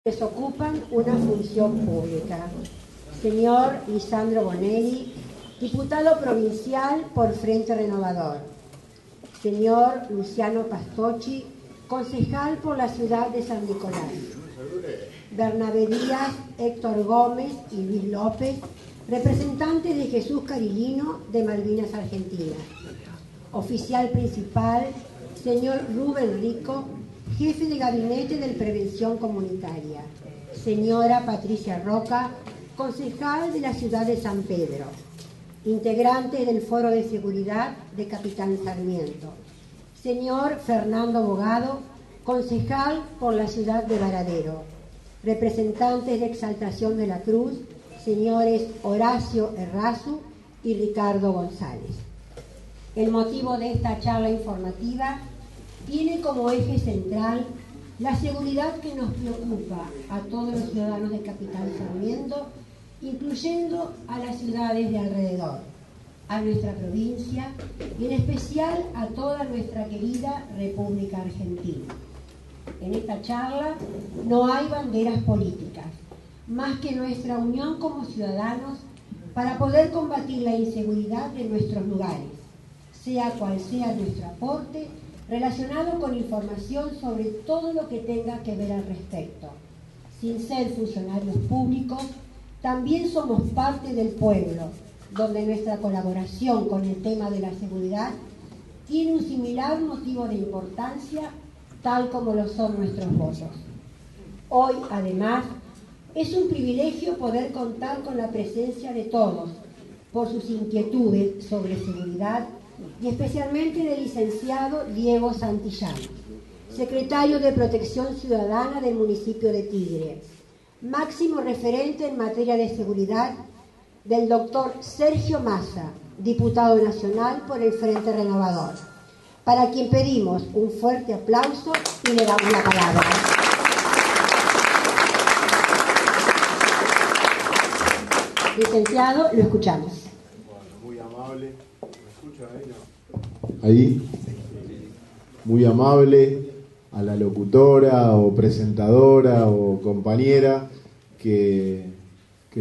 desocupan una función pública. Señor Lisandro Bonelli, diputado provincial por Frente Renovador. Señor Luciano Pastocchi, concejal por la ciudad de San Nicolás. Bernabé Díaz, Héctor Gómez y Luis López, representantes de Jesús Carilino de Malvinas Argentinas. Oficial principal, señor Rubén Rico, jefe de gabinete de Prevención Comunitaria. Señora Patricia Roca, concejal de la ciudad de San Pedro. Integrantes del Foro de Seguridad de Capitán Sarmiento. Señor Fernando Bogado, concejal por la ciudad de Varadero. Representantes de Exaltación de la Cruz, señores Horacio Errazu y Ricardo González. El motivo de esta charla informativa tiene como eje central la seguridad que nos preocupa a todos los ciudadanos de Capitán Sarmiento, incluyendo a las ciudades de alrededor, a nuestra provincia y en especial a toda nuestra querida República Argentina. En esta charla no hay banderas políticas, más que nuestra unión como ciudadanos para poder combatir la inseguridad de nuestros lugares, sea cual sea nuestro aporte relacionado con información sobre todo lo que tenga que ver al respecto. Sin ser funcionarios públicos, también somos parte del pueblo, donde nuestra colaboración con el tema de la seguridad tiene un similar motivo de importancia, tal como lo son nuestros votos. Hoy, además, es un privilegio poder contar con la presencia de todos, por sus inquietudes sobre seguridad, y especialmente del licenciado Diego Santillán, secretario de Protección Ciudadana del municipio de Tigre, máximo referente en materia de seguridad del doctor Sergio Massa, diputado nacional por el Frente Renovador, para quien pedimos un fuerte aplauso y le damos la palabra. Licenciado, lo escuchamos. Bueno, muy amable. ¿Me escucha ahí? No. Ahí. Muy amable a la locutora o presentadora o compañera que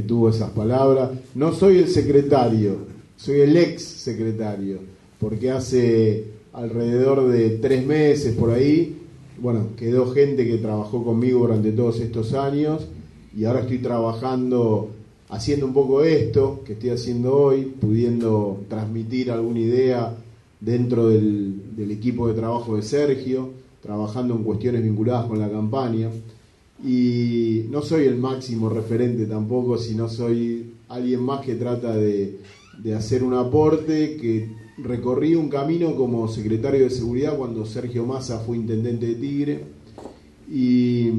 tuvo esas palabras. No soy el secretario, soy el ex secretario, porque hace alrededor de 3 meses por ahí, bueno, quedó gente que trabajó conmigo durante todos estos años y ahora estoy trabajando, haciendo un poco esto que estoy haciendo hoy, pudiendo transmitir alguna idea dentro del equipo de trabajo de Sergio, trabajando en cuestiones vinculadas con la campaña. Y no soy el máximo referente tampoco, sino soy alguien más que trata de hacer un aporte, que recorrí un camino como secretario de Seguridad cuando Sergio Massa fue intendente de Tigre, y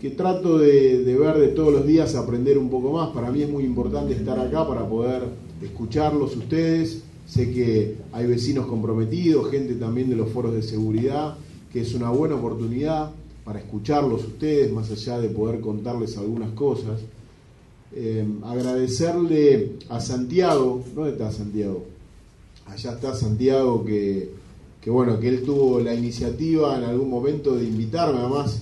que trato de ver de todos los días, aprender un poco más. Para mí es muy importante estar acá para poder escucharlos ustedes. Sé que hay vecinos comprometidos, gente también de los foros de seguridad, que es una buena oportunidad para escucharlos ustedes, más allá de poder contarles algunas cosas. Agradecerle a Santiago. ¿Dónde está Santiago? Allá está Santiago, que bueno, que él tuvo la iniciativa en algún momento de invitarme. Además,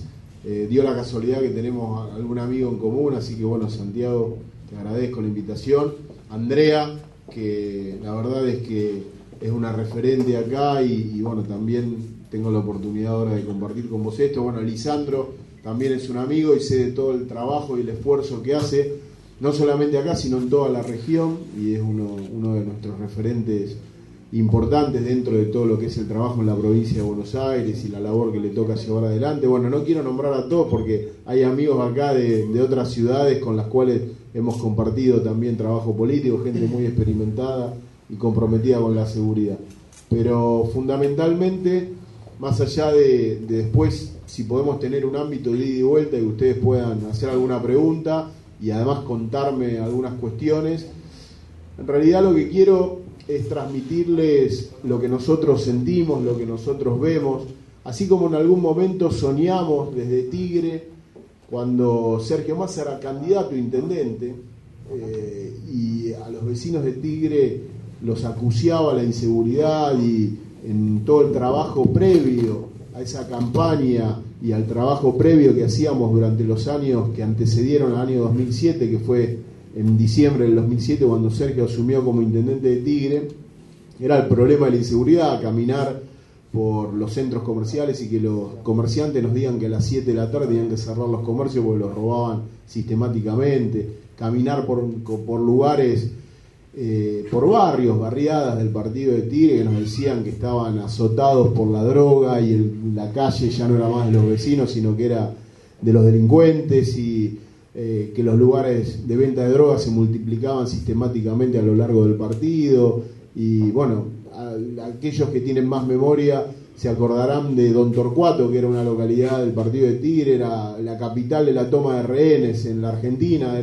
dio la casualidad que tenemos algún amigo en común, así que bueno, Santiago, te agradezco la invitación. Andrea, que la verdad es que es una referente acá, y bueno, también tengo la oportunidad ahora de compartir con vos esto. Bueno, Lisandro también es un amigo y sé de todo el trabajo y el esfuerzo que hace, no solamente acá, sino en toda la región, y es uno de nuestros referentes importantes dentro de todo lo que es el trabajo en la provincia de Buenos Aires y la labor que le toca llevar adelante. Bueno, no quiero nombrar a todos porque hay amigos acá de otras ciudades con las cuales hemos compartido también trabajo político, gente muy experimentada y comprometida con la seguridad. Pero fundamentalmente, más allá de después, si podemos tener un ámbito de ida y vuelta y ustedes puedan hacer alguna pregunta y además contarme algunas cuestiones, en realidad lo que quiero es transmitirles lo que nosotros sentimos, lo que nosotros vemos, así como en algún momento soñamos desde Tigre, cuando Sergio Massa era candidato a intendente, y a los vecinos de Tigre los acuciaba la inseguridad, y en todo el trabajo previo a esa campaña y al trabajo previo que hacíamos durante los años que antecedieron al año 2007, que fue en diciembre del 2007 cuando Sergio asumió como intendente de Tigre, era el problema de la inseguridad, caminar por los centros comerciales y que los comerciantes nos digan que a las 7 de la tarde tenían que cerrar los comercios porque los robaban sistemáticamente, caminar por lugares, por barrios, barriadas del partido de Tigre que nos decían que estaban azotados por la droga y la calle ya no era más de los vecinos sino que era de los delincuentes y que los lugares de venta de drogas se multiplicaban sistemáticamente a lo largo del partido y bueno, aquellos que tienen más memoria se acordarán de Don Torcuato, que era una localidad del partido de Tigre, era la capital de la toma de rehenes en la Argentina,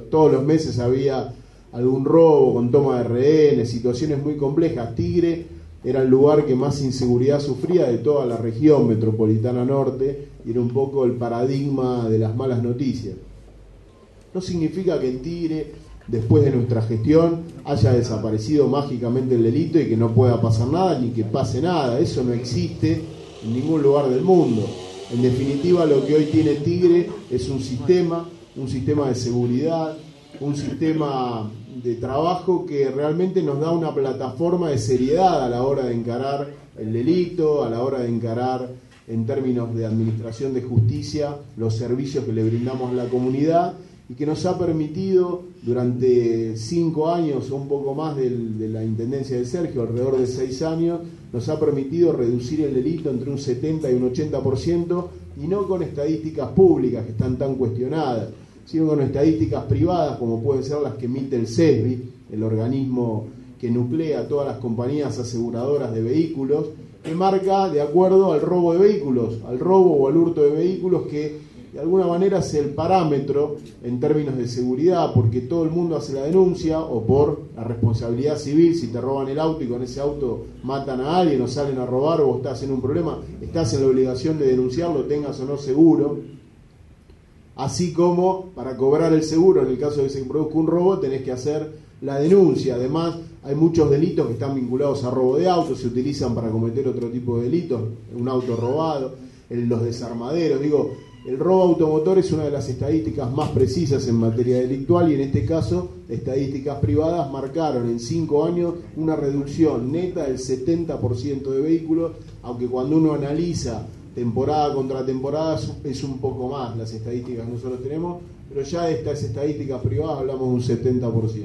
todos los meses había algún robo con toma de rehenes, situaciones muy complejas. Tigre era el lugar que más inseguridad sufría de toda la región metropolitana norte y era un poco el paradigma de las malas noticias. No significa que en Tigre, después de nuestra gestión, haya desaparecido mágicamente el delito y que no pueda pasar nada ni que pase nada. Eso no existe en ningún lugar del mundo. En definitiva, lo que hoy tiene Tigre es un sistema de seguridad, un sistema de trabajo que realmente nos da una plataforma de seriedad a la hora de encarar el delito, a la hora de encarar en términos de administración de justicia los servicios que le brindamos a la comunidad y que nos ha permitido durante 5 años o un poco más de la intendencia de Sergio, alrededor de 6 años, nos ha permitido reducir el delito entre un 70 y un 80% y no con estadísticas públicas que están tan cuestionadas, sino con estadísticas privadas como pueden ser las que emite el CESBI, el organismo que nuclea a todas las compañías aseguradoras de vehículos, que marca de acuerdo al robo de vehículos, al robo o al hurto de vehículos, que de alguna manera es el parámetro en términos de seguridad, porque todo el mundo hace la denuncia, o por la responsabilidad civil, si te roban el auto y con ese auto matan a alguien o salen a robar o estás en un problema, estás en la obligación de denunciarlo, tengas o no seguro. Así como para cobrar el seguro, en el caso de que se produzca un robo, tenés que hacer la denuncia. Además, hay muchos delitos que están vinculados a robo de autos, se utilizan para cometer otro tipo de delitos, un auto robado, los desarmaderos. El robo automotor es una de las estadísticas más precisas en materia delictual y en este caso, estadísticas privadas marcaron en 5 años una reducción neta del 70% de vehículos, aunque cuando uno analiza temporada contra temporada es un poco más las estadísticas que nosotros tenemos, pero ya de estas estadísticas privadas hablamos de un 70%.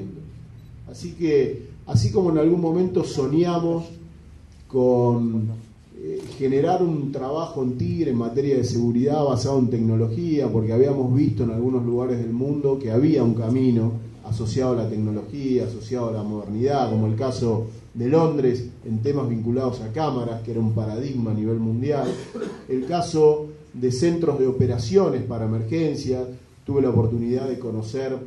Así que, así como en algún momento soñamos con generar un trabajo en Tigre en materia de seguridad basado en tecnología, porque habíamos visto en algunos lugares del mundo que había un camino asociado a la tecnología, asociado a la modernidad, como el caso de Londres en temas vinculados a cámaras, que era un paradigma a nivel mundial, el caso de centros de operaciones para emergencias. Tuve la oportunidad de conocer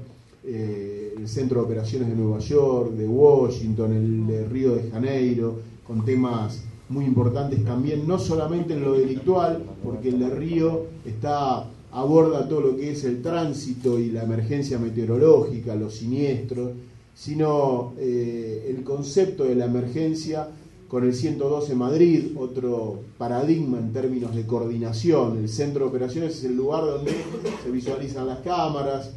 el centro de operaciones de Nueva York, de Washington, el de Río de Janeiro, con temas muy importantes también, no solamente en lo delictual, porque el de Río aborda todo lo que es el tránsito y la emergencia meteorológica, los siniestros, sino el concepto de la emergencia con el 112 Madrid, otro paradigma en términos de coordinación. El centro de operaciones es el lugar donde se visualizan las cámaras,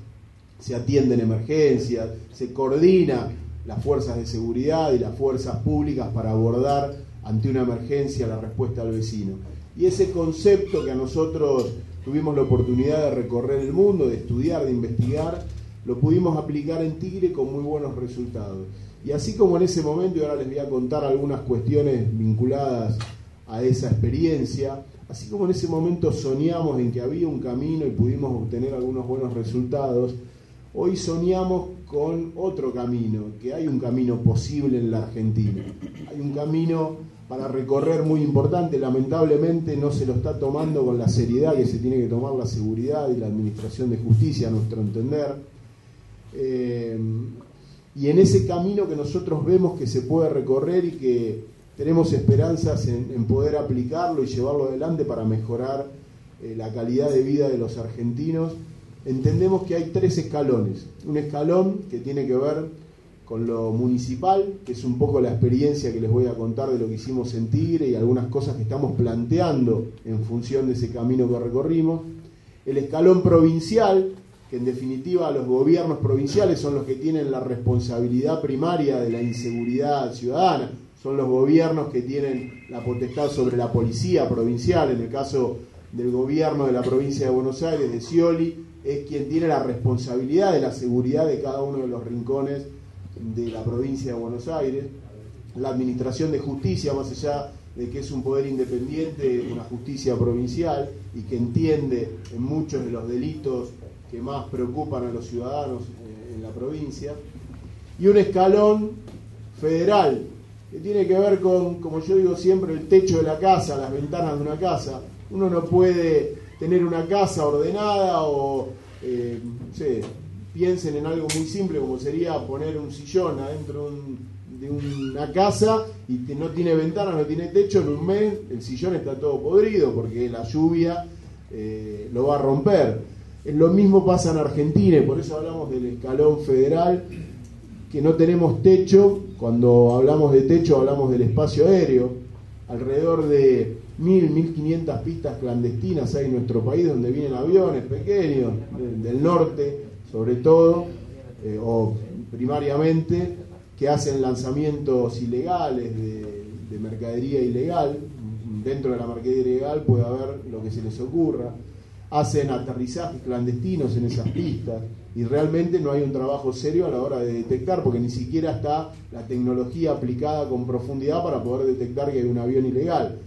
se atienden emergencias, se coordina las fuerzas de seguridad y las fuerzas públicas para abordar ante una emergencia la respuesta al vecino. Y ese concepto que a nosotros tuvimos la oportunidad de recorrer el mundo, de estudiar, de investigar, lo pudimos aplicar en Tigre con muy buenos resultados. Y así como en ese momento, y ahora les voy a contar algunas cuestiones vinculadas a esa experiencia, así como en ese momento soñamos en que había un camino y pudimos obtener algunos buenos resultados, hoy soñamos con otro camino, que hay un camino posible en la Argentina. Hay un camino para recorrer muy importante, lamentablemente no se lo está tomando con la seriedad que se tiene que tomar la seguridad y la administración de justicia, a nuestro entender. Y en ese camino que nosotros vemos que se puede recorrer y que tenemos esperanzas en poder aplicarlo y llevarlo adelante para mejorar la calidad de vida de los argentinos, entendemos que hay 3 escalones. Un escalón que tiene que ver con lo municipal, que es un poco la experiencia que les voy a contar de lo que hicimos en Tigre y algunas cosas que estamos planteando en función de ese camino que recorrimos. El escalón provincial, que en definitiva los gobiernos provinciales son los que tienen la responsabilidad primaria de la inseguridad ciudadana, son los gobiernos que tienen la potestad sobre la policía provincial. En el caso del gobierno de la provincia de Buenos Aires, de Scioli, es quien tiene la responsabilidad de la seguridad de cada uno de los rincones de la provincia de Buenos Aires. La administración de justicia, más allá de que es un poder independiente, una justicia provincial y que entiende en muchos de los delitos que más preocupan a los ciudadanos en la provincia, y un escalón federal que tiene que ver con, como yo digo siempre, el techo de la casa, las ventanas de una casa. Uno no puede tener una casa ordenada o, no sé, piensen en algo muy simple como sería poner un sillón adentro de una casa y que no tiene ventana, no tiene techo. En un mes el sillón está todo podrido porque la lluvia lo va a romper. Lo mismo pasa en Argentina y por eso hablamos del escalón federal, que no tenemos techo. Cuando hablamos de techo hablamos del espacio aéreo. Alrededor de 1.500 pistas clandestinas hay en nuestro país donde vienen aviones pequeños, del norte sobre todo, o primariamente, que hacen lanzamientos ilegales de mercadería ilegal. Dentro de la mercadería ilegal puede haber lo que se les ocurra. Hacen aterrizajes clandestinos en esas pistas y realmente no hay un trabajo serio a la hora de detectar, porque ni siquiera está la tecnología aplicada con profundidad para poder detectar que hay un avión ilegal.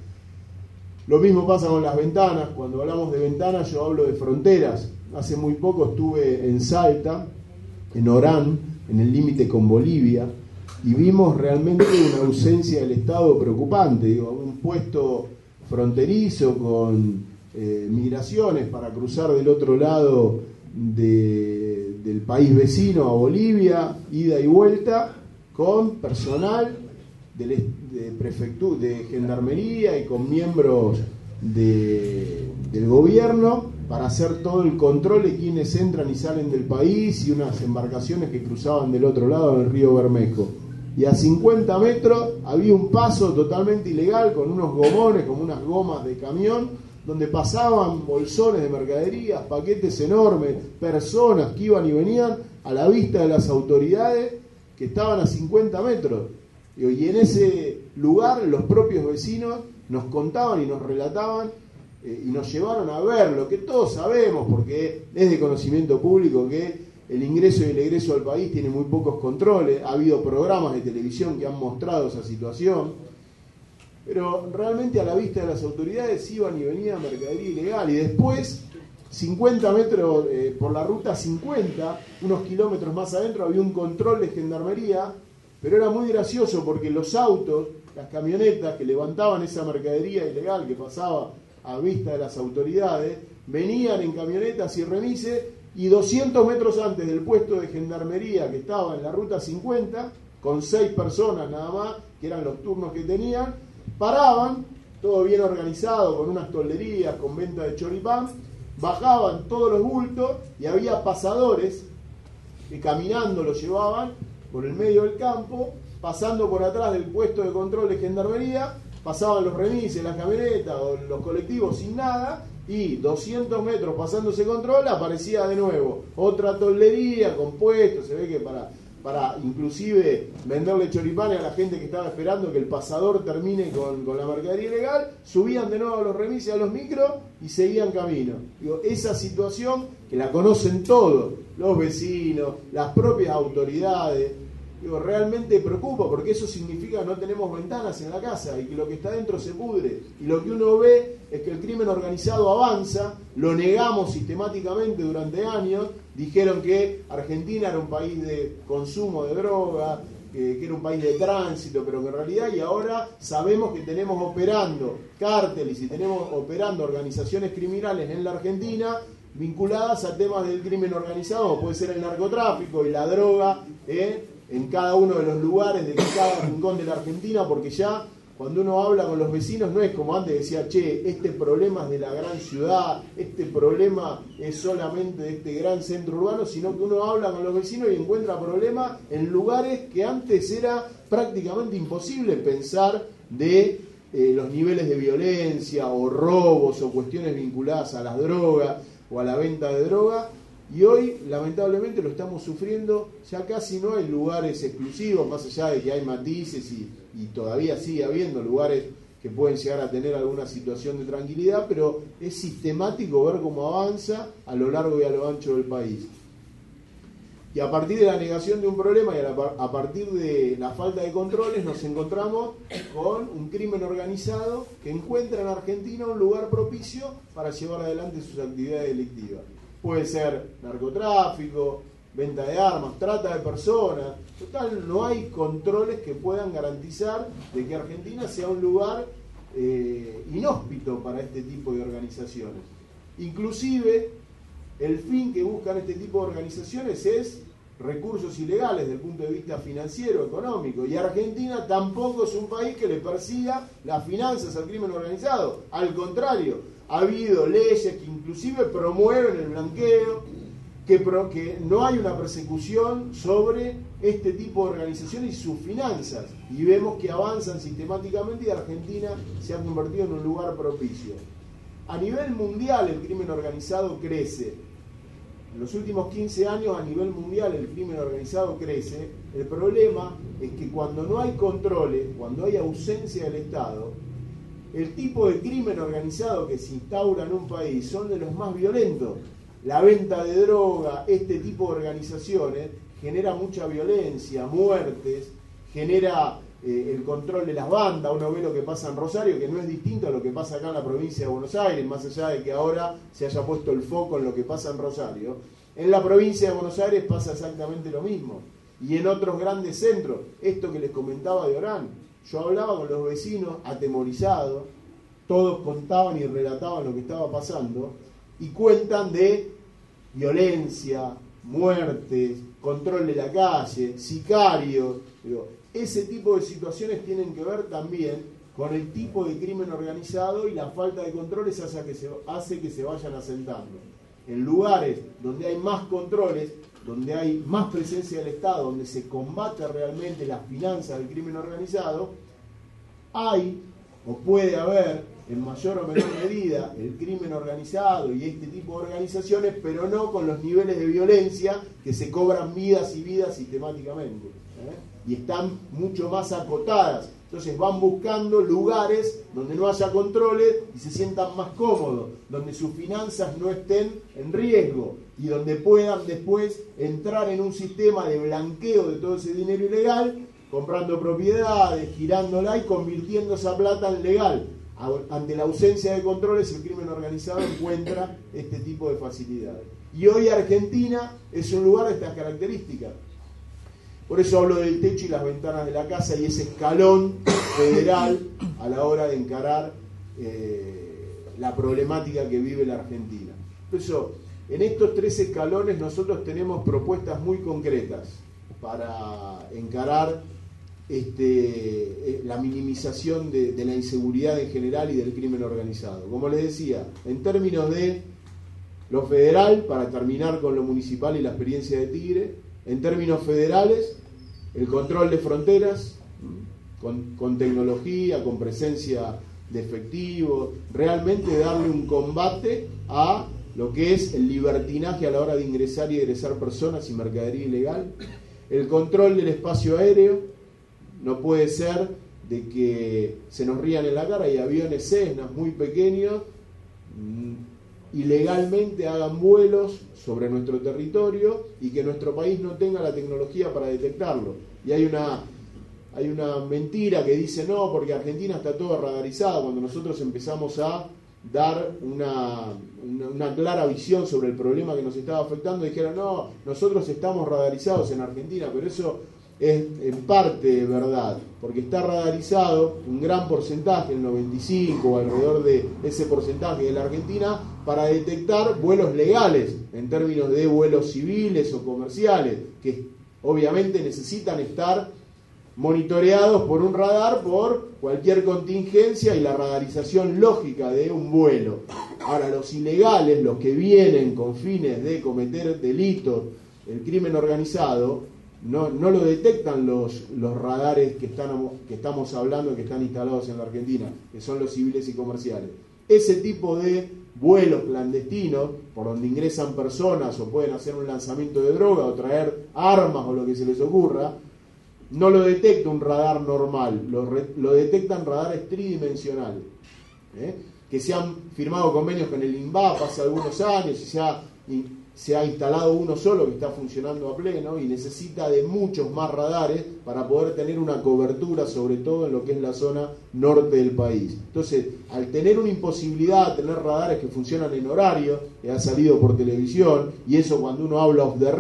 Lo mismo pasa con las ventanas. Cuando hablamos de ventanas yo hablo de fronteras. Hace muy poco estuve en Salta, en Orán, en el límite con Bolivia, y vimos realmente una ausencia del Estado preocupante. Digo, un puesto fronterizo con migraciones para cruzar del otro lado del país vecino a Bolivia, ida y vuelta, con personal de gendarmería y con miembros del gobierno para hacer todo el control de quienes entran y salen del país, y unas embarcaciones que cruzaban del otro lado del río Bermejo. Y a 50 metros había un paso totalmente ilegal con unos gomones, como unas gomas de camión, donde pasaban bolsones de mercaderías, paquetes enormes, personas que iban y venían a la vista de las autoridades que estaban a 50 metros. Y en ese lugar los propios vecinos nos contaban y nos relataban y nos llevaron a ver lo que todos sabemos, porque es de conocimiento público que el ingreso y el egreso al país tiene muy pocos controles. Ha habido programas de televisión que han mostrado esa situación. Pero realmente a la vista de las autoridades iban y venían mercadería ilegal. Y después, 50 metros por la ruta 50, unos kilómetros más adentro, había un control de gendarmería. Pero era muy gracioso porque los autos, las camionetas que levantaban esa mercadería ilegal que pasaba a vista de las autoridades, venían en camionetas y remises, y 200 metros antes del puesto de gendarmería que estaba en la ruta 50, con 6 personas nada más, que eran los turnos que tenían, paraban, todo bien organizado, con unas tolderías, con venta de choripán, bajaban todos los bultos y había pasadores que caminando los llevaban por el medio del campo, pasando por atrás del puesto de control de gendarmería, pasaban los remises, las camionetas o los colectivos sin nada, y 200 metros pasando ese control aparecía de nuevo otra toldería con puestos. Se ve que para inclusive venderle choripanes a la gente que estaba esperando que el pasador termine con la mercadería ilegal, subían de nuevo a los remises, a los micros y seguían camino. Digo, esa situación que la conocen todos, los vecinos, las propias autoridades, digo, realmente preocupa, porque eso significa que no tenemos ventanas en la casa y que lo que está dentro se pudre. Y lo que uno ve es que el crimen organizado avanza, lo negamos sistemáticamente durante años. Dijeron que Argentina era un país de consumo de droga, que era un país de tránsito, pero que en realidad, y ahora sabemos que tenemos operando cárteles y tenemos operando organizaciones criminales en la Argentina vinculadas a temas del crimen organizado, puede ser el narcotráfico y la droga, en cada uno de los lugares de cada rincón de la Argentina, porque ya cuando uno habla con los vecinos no es como antes decía, che, este problema es de la gran ciudad, este problema es solamente de este gran centro urbano, sino que uno habla con los vecinos y encuentra problemas en lugares que antes era prácticamente imposible pensar de los niveles de violencia o robos o cuestiones vinculadas a las drogas o a la venta de droga. Y hoy, lamentablemente, lo estamos sufriendo, ya casi no hay lugares exclusivos, más allá de que hay matices y todavía sigue habiendo lugares que pueden llegar a tener alguna situación de tranquilidad, pero es sistemático ver cómo avanza a lo largo y a lo ancho del país. Y a partir de la negación de un problema y a partir de la falta de controles nos encontramos con un crimen organizado que encuentra en Argentina un lugar propicio para llevar adelante sus actividades delictivas. Puede ser narcotráfico, venta de armas, trata de personas. Total, no hay controles que puedan garantizar de que Argentina sea un lugar inhóspito para este tipo de organizaciones. Inclusive, el fin que buscan este tipo de organizaciones es recursos ilegales desde el punto de vista financiero, económico. Y Argentina tampoco es un país que le persiga las finanzas al crimen organizado. Al contrario, ha habido leyes que inclusive promueven el blanqueo, que no hay una persecución sobre este tipo de organizaciones y sus finanzas. Y vemos que avanzan sistemáticamente y Argentina se ha convertido en un lugar propicio. A nivel mundial el crimen organizado crece. En los últimos 15 años a nivel mundial el crimen organizado crece. El problema es que cuando no hay controles, cuando hay ausencia del Estado, el tipo de crimen organizado que se instaura en un país son de los más violentos. La venta de droga, este tipo de organizaciones, genera mucha violencia, muertes, genera el control de las bandas. Uno ve lo que pasa en Rosario, que no es distinto a lo que pasa acá en la provincia de Buenos Aires, más allá de que ahora se haya puesto el foco en lo que pasa en Rosario. En la provincia de Buenos Aires pasa exactamente lo mismo. Y en otros grandes centros, esto que les comentaba de Orán, yo hablaba con los vecinos atemorizados, todos contaban y relataban lo que estaba pasando, y cuentan de violencia, muertes, control de la calle, sicarios. Ese tipo de situaciones tienen que ver también con el tipo de crimen organizado y la falta de controles hace que se vayan asentando. En lugares donde hay más controles, donde hay más presencia del Estado, donde se combate realmente las finanzas del crimen organizado, hay o puede haber en mayor o menor medida el crimen organizado y este tipo de organizaciones, pero no con los niveles de violencia que se cobran vidas y vidas sistemáticamente, y están mucho más acotadas. Entonces van buscando lugares donde no haya controles y se sientan más cómodos, donde sus finanzas no estén en riesgo y donde puedan después entrar en un sistema de blanqueo de todo ese dinero ilegal, comprando propiedades, girándola y convirtiendo esa plata en legal. Ante la ausencia de controles, el crimen organizado encuentra este tipo de facilidades. Y hoy Argentina es un lugar de estas características. Por eso hablo del techo y las ventanas de la casa y ese escalón federal a la hora de encarar la problemática que vive la Argentina. Por eso, en estos 3 escalones nosotros tenemos propuestas muy concretas para encarar la minimización de la inseguridad en general y del crimen organizado. Como les decía, en términos de lo federal, para terminar con lo municipal y la experiencia de Tigre, en términos federales, el control de fronteras, con tecnología, con presencia de efectivos, realmente darle un combate a lo que es el libertinaje a la hora de ingresar y egresar personas y mercadería ilegal. El control del espacio aéreo. No puede ser de que se nos rían en la cara y aviones Cessna muy pequeños ilegalmente hagan vuelos sobre nuestro territorio y que nuestro país no tenga la tecnología para detectarlo. Y hay una mentira que dice no, porque Argentina está todo radarizado. Cuando nosotros empezamos a dar una clara visión sobre el problema que nos estaba afectando, dijeron no, nosotros estamos radarizados en Argentina, pero eso es en parte verdad, porque está radarizado un gran porcentaje, el 95 o alrededor de ese porcentaje de la Argentina, para detectar vuelos legales, en términos de vuelos civiles o comerciales, que obviamente necesitan estar monitoreados por un radar por cualquier contingencia y la radarización lógica de un vuelo. Ahora, los ilegales, los que vienen con fines de cometer delitos, el crimen organizado, no lo detectan los radares que estamos hablando, que están instalados en la Argentina, que son los civiles y comerciales. Ese tipo de vuelos clandestinos, por donde ingresan personas o pueden hacer un lanzamiento de droga o traer armas o lo que se les ocurra, no lo detecta un radar normal, lo detectan radares tridimensionales, que se han firmado convenios con el INVAP hace algunos años y se ha instalado uno solo que está funcionando a pleno y necesita de muchos más radares para poder tener una cobertura, sobre todo en lo que es la zona norte del país. Entonces, al tener una imposibilidad de tener radares que funcionan en horario, que ha salido por televisión, y eso cuando uno habla off the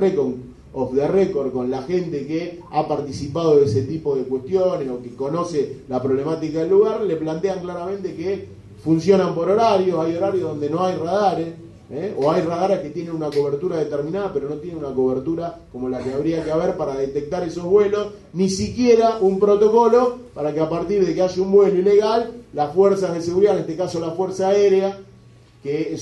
record con la gente que ha participado de ese tipo de cuestiones o que conoce la problemática del lugar, le plantean claramente que funcionan por horarios, hay horarios donde no hay radares, o hay radares que tienen una cobertura determinada pero no tienen una cobertura como la que habría que haber para detectar esos vuelos, ni siquiera un protocolo para que a partir de que haya un vuelo ilegal, las fuerzas de seguridad, en este caso la Fuerza Aérea, que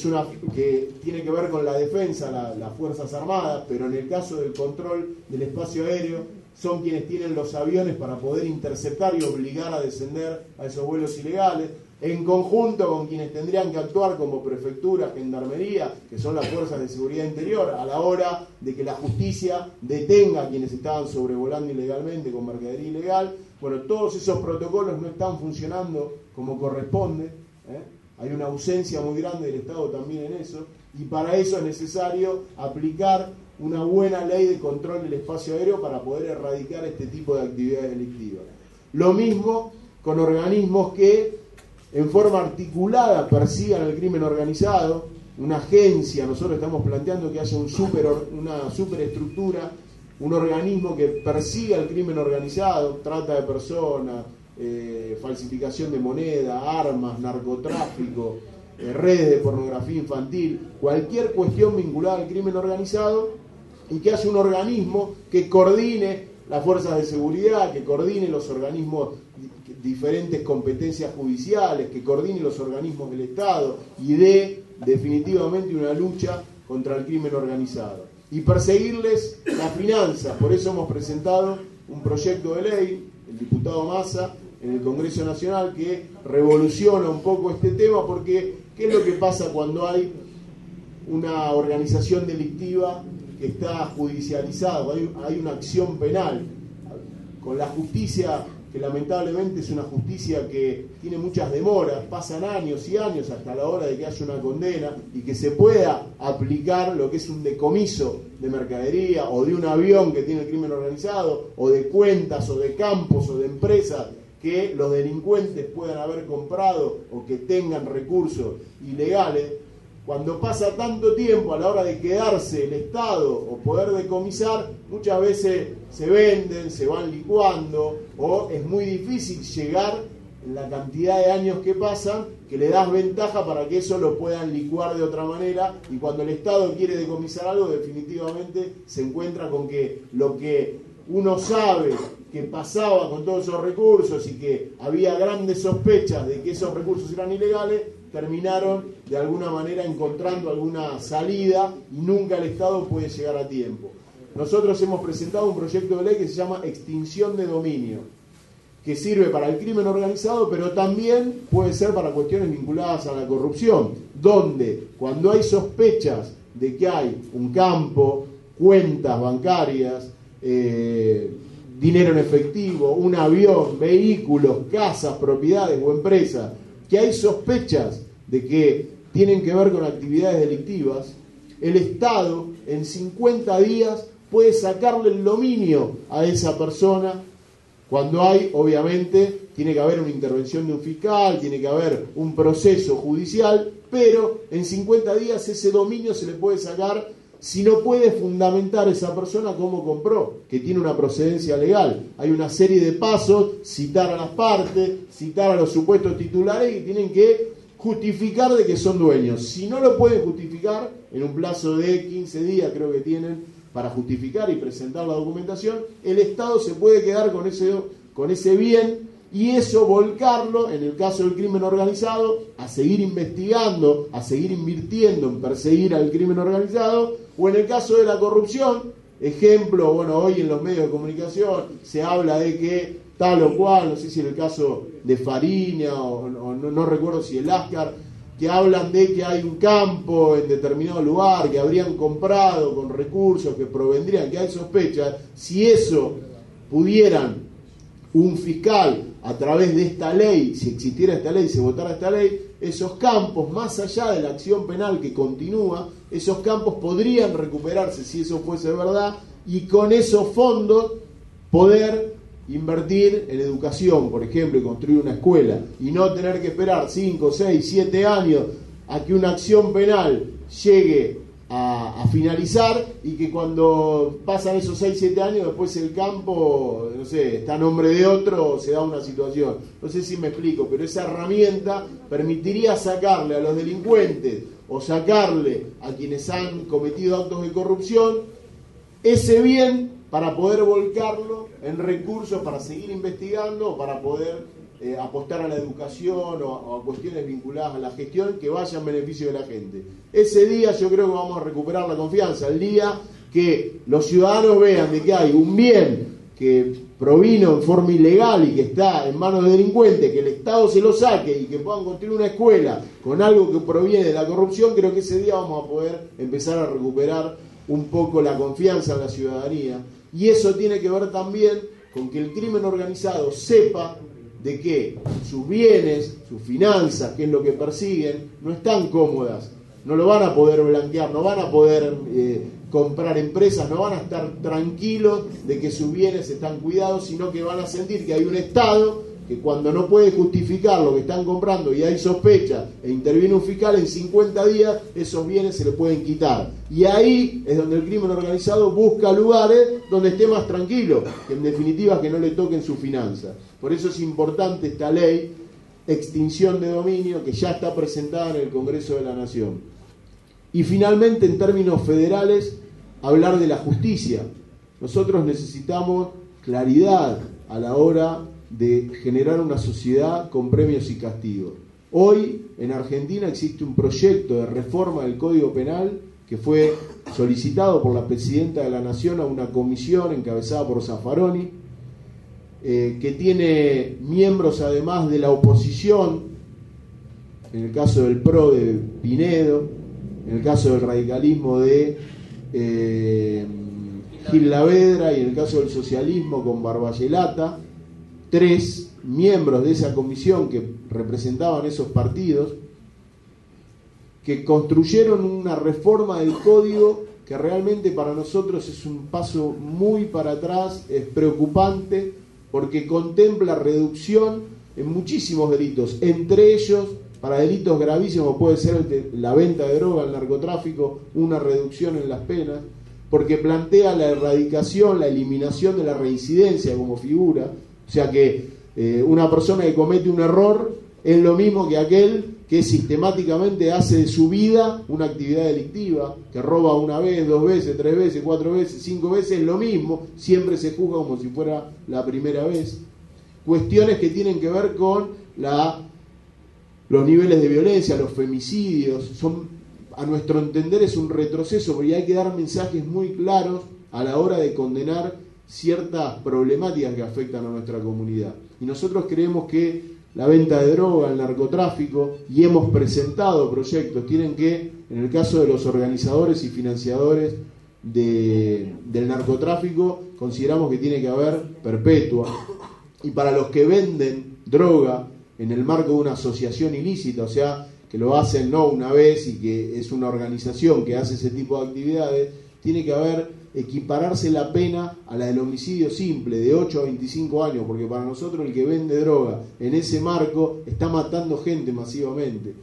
tiene que ver con la defensa, las Fuerzas Armadas, pero en el caso del control del espacio aéreo, son quienes tienen los aviones para poder interceptar y obligar a descender a esos vuelos ilegales, en conjunto con quienes tendrían que actuar como prefectura, gendarmería, que son las fuerzas de seguridad interior, a la hora de que la justicia detenga a quienes estaban sobrevolando ilegalmente con mercadería ilegal. Bueno, todos esos protocolos no están funcionando como corresponde, Hay una ausencia muy grande del Estado también en eso, y para eso es necesario aplicar una buena ley de control del espacio aéreo para poder erradicar este tipo de actividades delictivas. Lo mismo con organismos que en forma articulada persigan el crimen organizado, una agencia. Nosotros estamos planteando que haya una superestructura, un organismo que persiga el crimen organizado, trata de personas, falsificación de moneda, armas, narcotráfico, redes de pornografía infantil, cualquier cuestión vinculada al crimen organizado, y que haya un organismo que coordine las fuerzas de seguridad, que coordine los organismos, diferentes competencias judiciales, que coordine los organismos del Estado y dé definitivamente una lucha contra el crimen organizado. Y perseguirles la finanza. Por eso hemos presentado un proyecto de ley, el diputado Massa, en el Congreso Nacional, que revoluciona un poco este tema, porque ¿qué es lo que pasa cuando hay una organización delictiva que está judicializada, hay una acción penal? Con la justicia, que lamentablemente es una justicia que tiene muchas demoras, pasan años y años hasta la hora de que haya una condena y que se pueda aplicar lo que es un decomiso de mercadería o de un avión que tiene el crimen organizado, o de cuentas o de campos o de empresas que los delincuentes puedan haber comprado o que tengan recursos ilegales. Cuando pasa tanto tiempo a la hora de quedarse el Estado o poder decomisar, muchas veces se venden, se van licuando, o es muy difícil llegar en la cantidad de años que pasan, que le das ventaja para que eso lo puedan licuar de otra manera, y cuando el Estado quiere decomisar algo, definitivamente se encuentra con que lo que uno sabe que pasaba con todos esos recursos y que había grandes sospechas de que esos recursos eran ilegales, terminaron de alguna manera encontrando alguna salida y nunca el Estado puede llegar a tiempo. Nosotros hemos presentado un proyecto de ley que se llama Extinción de Dominio, que sirve para el crimen organizado, pero también puede ser para cuestiones vinculadas a la corrupción, donde cuando hay sospechas de que hay un campo, cuentas bancarias, dinero en efectivo, un avión, vehículos, casas, propiedades o empresas, que hay sospechas de que tienen que ver con actividades delictivas, el Estado en 50 días puede sacarle el dominio a esa persona. Cuando hay, obviamente, tiene que haber una intervención de un fiscal, tiene que haber un proceso judicial, pero en 50 días ese dominio se le puede sacar si no puede fundamentar esa persona cómo compró, que tiene una procedencia legal. Hay una serie de pasos: citar a las partes, citar a los supuestos titulares, que tienen que justificar de que son dueños. Si no lo pueden justificar, en un plazo de 15 días creo que tienen para justificar y presentar la documentación, el Estado se puede quedar con con ese bien, y eso volcarlo, en el caso del crimen organizado, a seguir investigando, a seguir invirtiendo en perseguir al crimen organizado, o en el caso de la corrupción, ejemplo, bueno, hoy en los medios de comunicación se habla de que tal o cual, no sé si en el caso de Fariña o no recuerdo si el Ascar, que hablan de que hay un campo en determinado lugar que habrían comprado con recursos que provendrían, que hay sospechas. Si eso pudieran un fiscal a través de esta ley, si existiera esta ley, se votara esta ley, esos campos, más allá de la acción penal que continúa, esos campos podrían recuperarse si eso fuese verdad, y con esos fondos poder invertir en educación, por ejemplo, y construir una escuela, y no tener que esperar 5, 6, 7 años a que una acción penal llegue a finalizar, y que cuando pasan esos 6, 7 años después el campo, no sé, está a nombre de otro, o se da una situación. No sé si me explico, pero esa herramienta permitiría sacarle a los delincuentes o sacarle a quienes han cometido actos de corrupción ese bien para poder volcarlo en recursos para seguir investigando, o para poder apostar a la educación o a cuestiones vinculadas a la gestión que vaya en beneficio de la gente. Ese día yo creo que vamos a recuperar la confianza, el día que los ciudadanos vean de que hay un bien que provino en forma ilegal y que está en manos de delincuentes, que el Estado se lo saque y que puedan construir una escuela con algo que proviene de la corrupción. Creo que ese día vamos a poder empezar a recuperar un poco la confianza en la ciudadanía. Y eso tiene que ver también con que el crimen organizado sepa de que sus bienes, sus finanzas, que es lo que persiguen, no están cómodas, no lo van a poder blanquear, no van a poder comprar empresas, no van a estar tranquilos de que sus bienes están cuidados, sino que van a sentir que hay un Estado que cuando no puede justificar lo que están comprando y hay sospecha e interviene un fiscal, en 50 días esos bienes se le pueden quitar. Y ahí es donde el crimen organizado busca lugares donde esté más tranquilo, que en definitiva que no le toquen sus finanzas. Por eso es importante esta ley, extinción de dominio, que ya está presentada en el Congreso de la Nación. Y finalmente, en términos federales, hablar de la justicia. Nosotros necesitamos claridad a la hora de generar una sociedad con premios y castigos. Hoy en Argentina existe un proyecto de reforma del Código Penal que fue solicitado por la Presidenta de la Nación a una comisión encabezada por Zaffaroni, que tiene miembros además de la oposición, en el caso del PRO de Pinedo, en el caso del radicalismo de Gil Lavedra, y en el caso del socialismo con Barbayelata. 3 miembros de esa comisión que representaban esos partidos, que construyeron una reforma del código que realmente para nosotros es un paso muy para atrás, es preocupante, porque contempla reducción en muchísimos delitos, entre ellos, para delitos gravísimos puede ser la venta de droga, el narcotráfico, una reducción en las penas, porque plantea la erradicación, la eliminación de la reincidencia como figura. O sea que una persona que comete un error es lo mismo que aquel que sistemáticamente hace de su vida una actividad delictiva, que roba una vez, 2 veces, 3 veces, 4 veces, 5 veces, es lo mismo, siempre se juzga como si fuera la primera vez. Cuestiones que tienen que ver con los niveles de violencia, los femicidios, son, a nuestro entender, es un retroceso, porque hay que dar mensajes muy claros a la hora de condenar ciertas problemáticas que afectan a nuestra comunidad. Y nosotros creemos que la venta de droga, el narcotráfico, y hemos presentado proyectos, tienen que, en el caso de los organizadores y financiadores del narcotráfico, consideramos que tiene que haber perpetua. Y para los que venden droga en el marco de una asociación ilícita, o sea, que lo hacen no una vez y que es una organización que hace ese tipo de actividades, tiene que equipararse la pena a la del homicidio simple, de 8 a 25 años, porque para nosotros el que vende droga en ese marco está matando gente masivamente.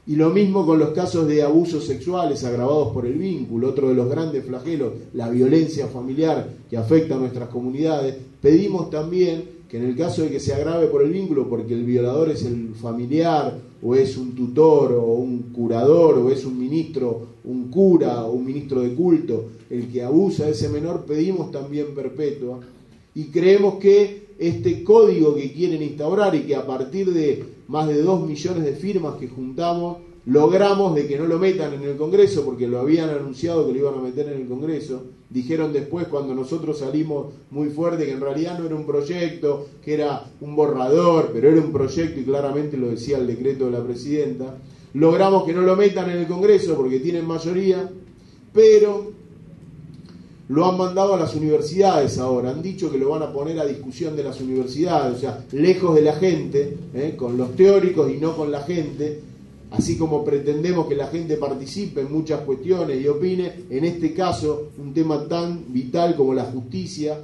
Y lo mismo con los casos de abusos sexuales agravados por el vínculo, otro de los grandes flagelos, la violencia familiar que afecta a nuestras comunidades. Pedimos también que en el caso de que se agrave por el vínculo, porque el violador es el familiar, o es un tutor, o un curador, o es un ministro, un cura, o un ministro de culto, el que abusa de ese menor, pedimos también perpetua. Y creemos que este código que quieren instaurar y que a partir de más de 2 millones de firmas que juntamos, logramos de que no lo metan en el Congreso, porque lo habían anunciado que lo iban a meter en el Congreso. Dijeron después, cuando nosotros salimos muy fuerte, que en realidad no era un proyecto, que era un borrador, pero era un proyecto y claramente lo decía el decreto de la presidenta. Logramos que no lo metan en el Congreso porque tienen mayoría, pero lo han mandado a las universidades ahora. Han dicho que lo van a poner a discusión de las universidades, o sea, lejos de la gente, con los teóricos y no con la gente. Así como pretendemos que la gente participe en muchas cuestiones y opine, en este caso, un tema tan vital como la justicia,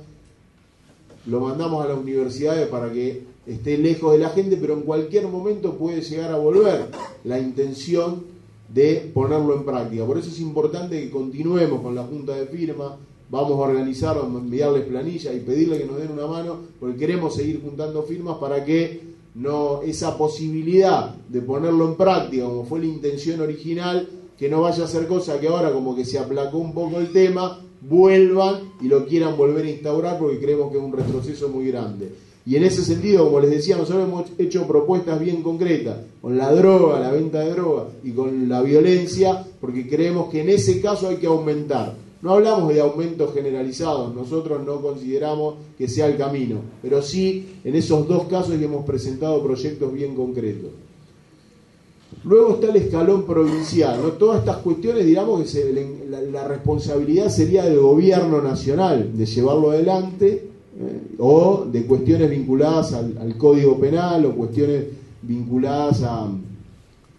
lo mandamos a las universidades para que esté lejos de la gente, pero en cualquier momento puede llegar a volver la intención de ponerlo en práctica. Por eso es importante que continuemos con la junta de firma. Vamos a organizar, vamos a enviarles planilla y pedirle que nos den una mano, porque queremos seguir juntando firmas para que no, esa posibilidad de ponerlo en práctica, como fue la intención original, que no vaya a ser cosa que ahora como que se aplacó un poco el tema, vuelvan y lo quieran volver a instaurar, porque creemos que es un retroceso muy grande. Y en ese sentido, como les decía, nosotros hemos hecho propuestas bien concretas con la droga, la venta de droga y con la violencia, porque creemos que en ese caso hay que aumentar. No hablamos de aumentos generalizados, nosotros no consideramos que sea el camino, pero sí en esos dos casos hemos presentado proyectos bien concretos. Luego está el escalón provincial, ¿no? Todas estas cuestiones, digamos que la responsabilidad sería del gobierno nacional de llevarlo adelante, o de cuestiones vinculadas al Código Penal o cuestiones vinculadas a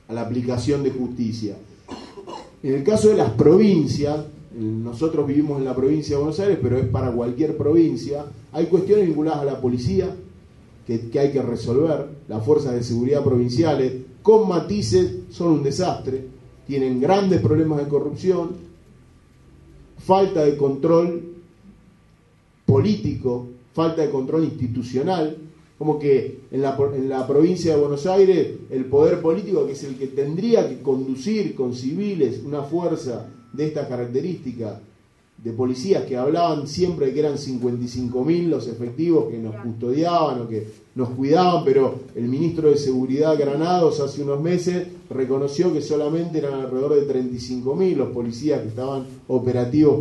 la aplicación de justicia. En el caso de las provincias, nosotros vivimos en la provincia de Buenos Aires, pero es para cualquier provincia, hay cuestiones vinculadas a la policía que hay que resolver. Las fuerzas de seguridad provinciales, con matices, son un desastre, tienen grandes problemas de corrupción, falta de control político, falta de control institucional, como que en la provincia de Buenos Aires el poder político, que es el que tendría que conducir con civiles una fuerza de esta característica, de policías que hablaban siempre de que eran 55.000 los efectivos que nos custodiaban o que nos cuidaban, pero el ministro de Seguridad Granados hace unos meses reconoció que solamente eran alrededor de 35.000 los policías que estaban operativos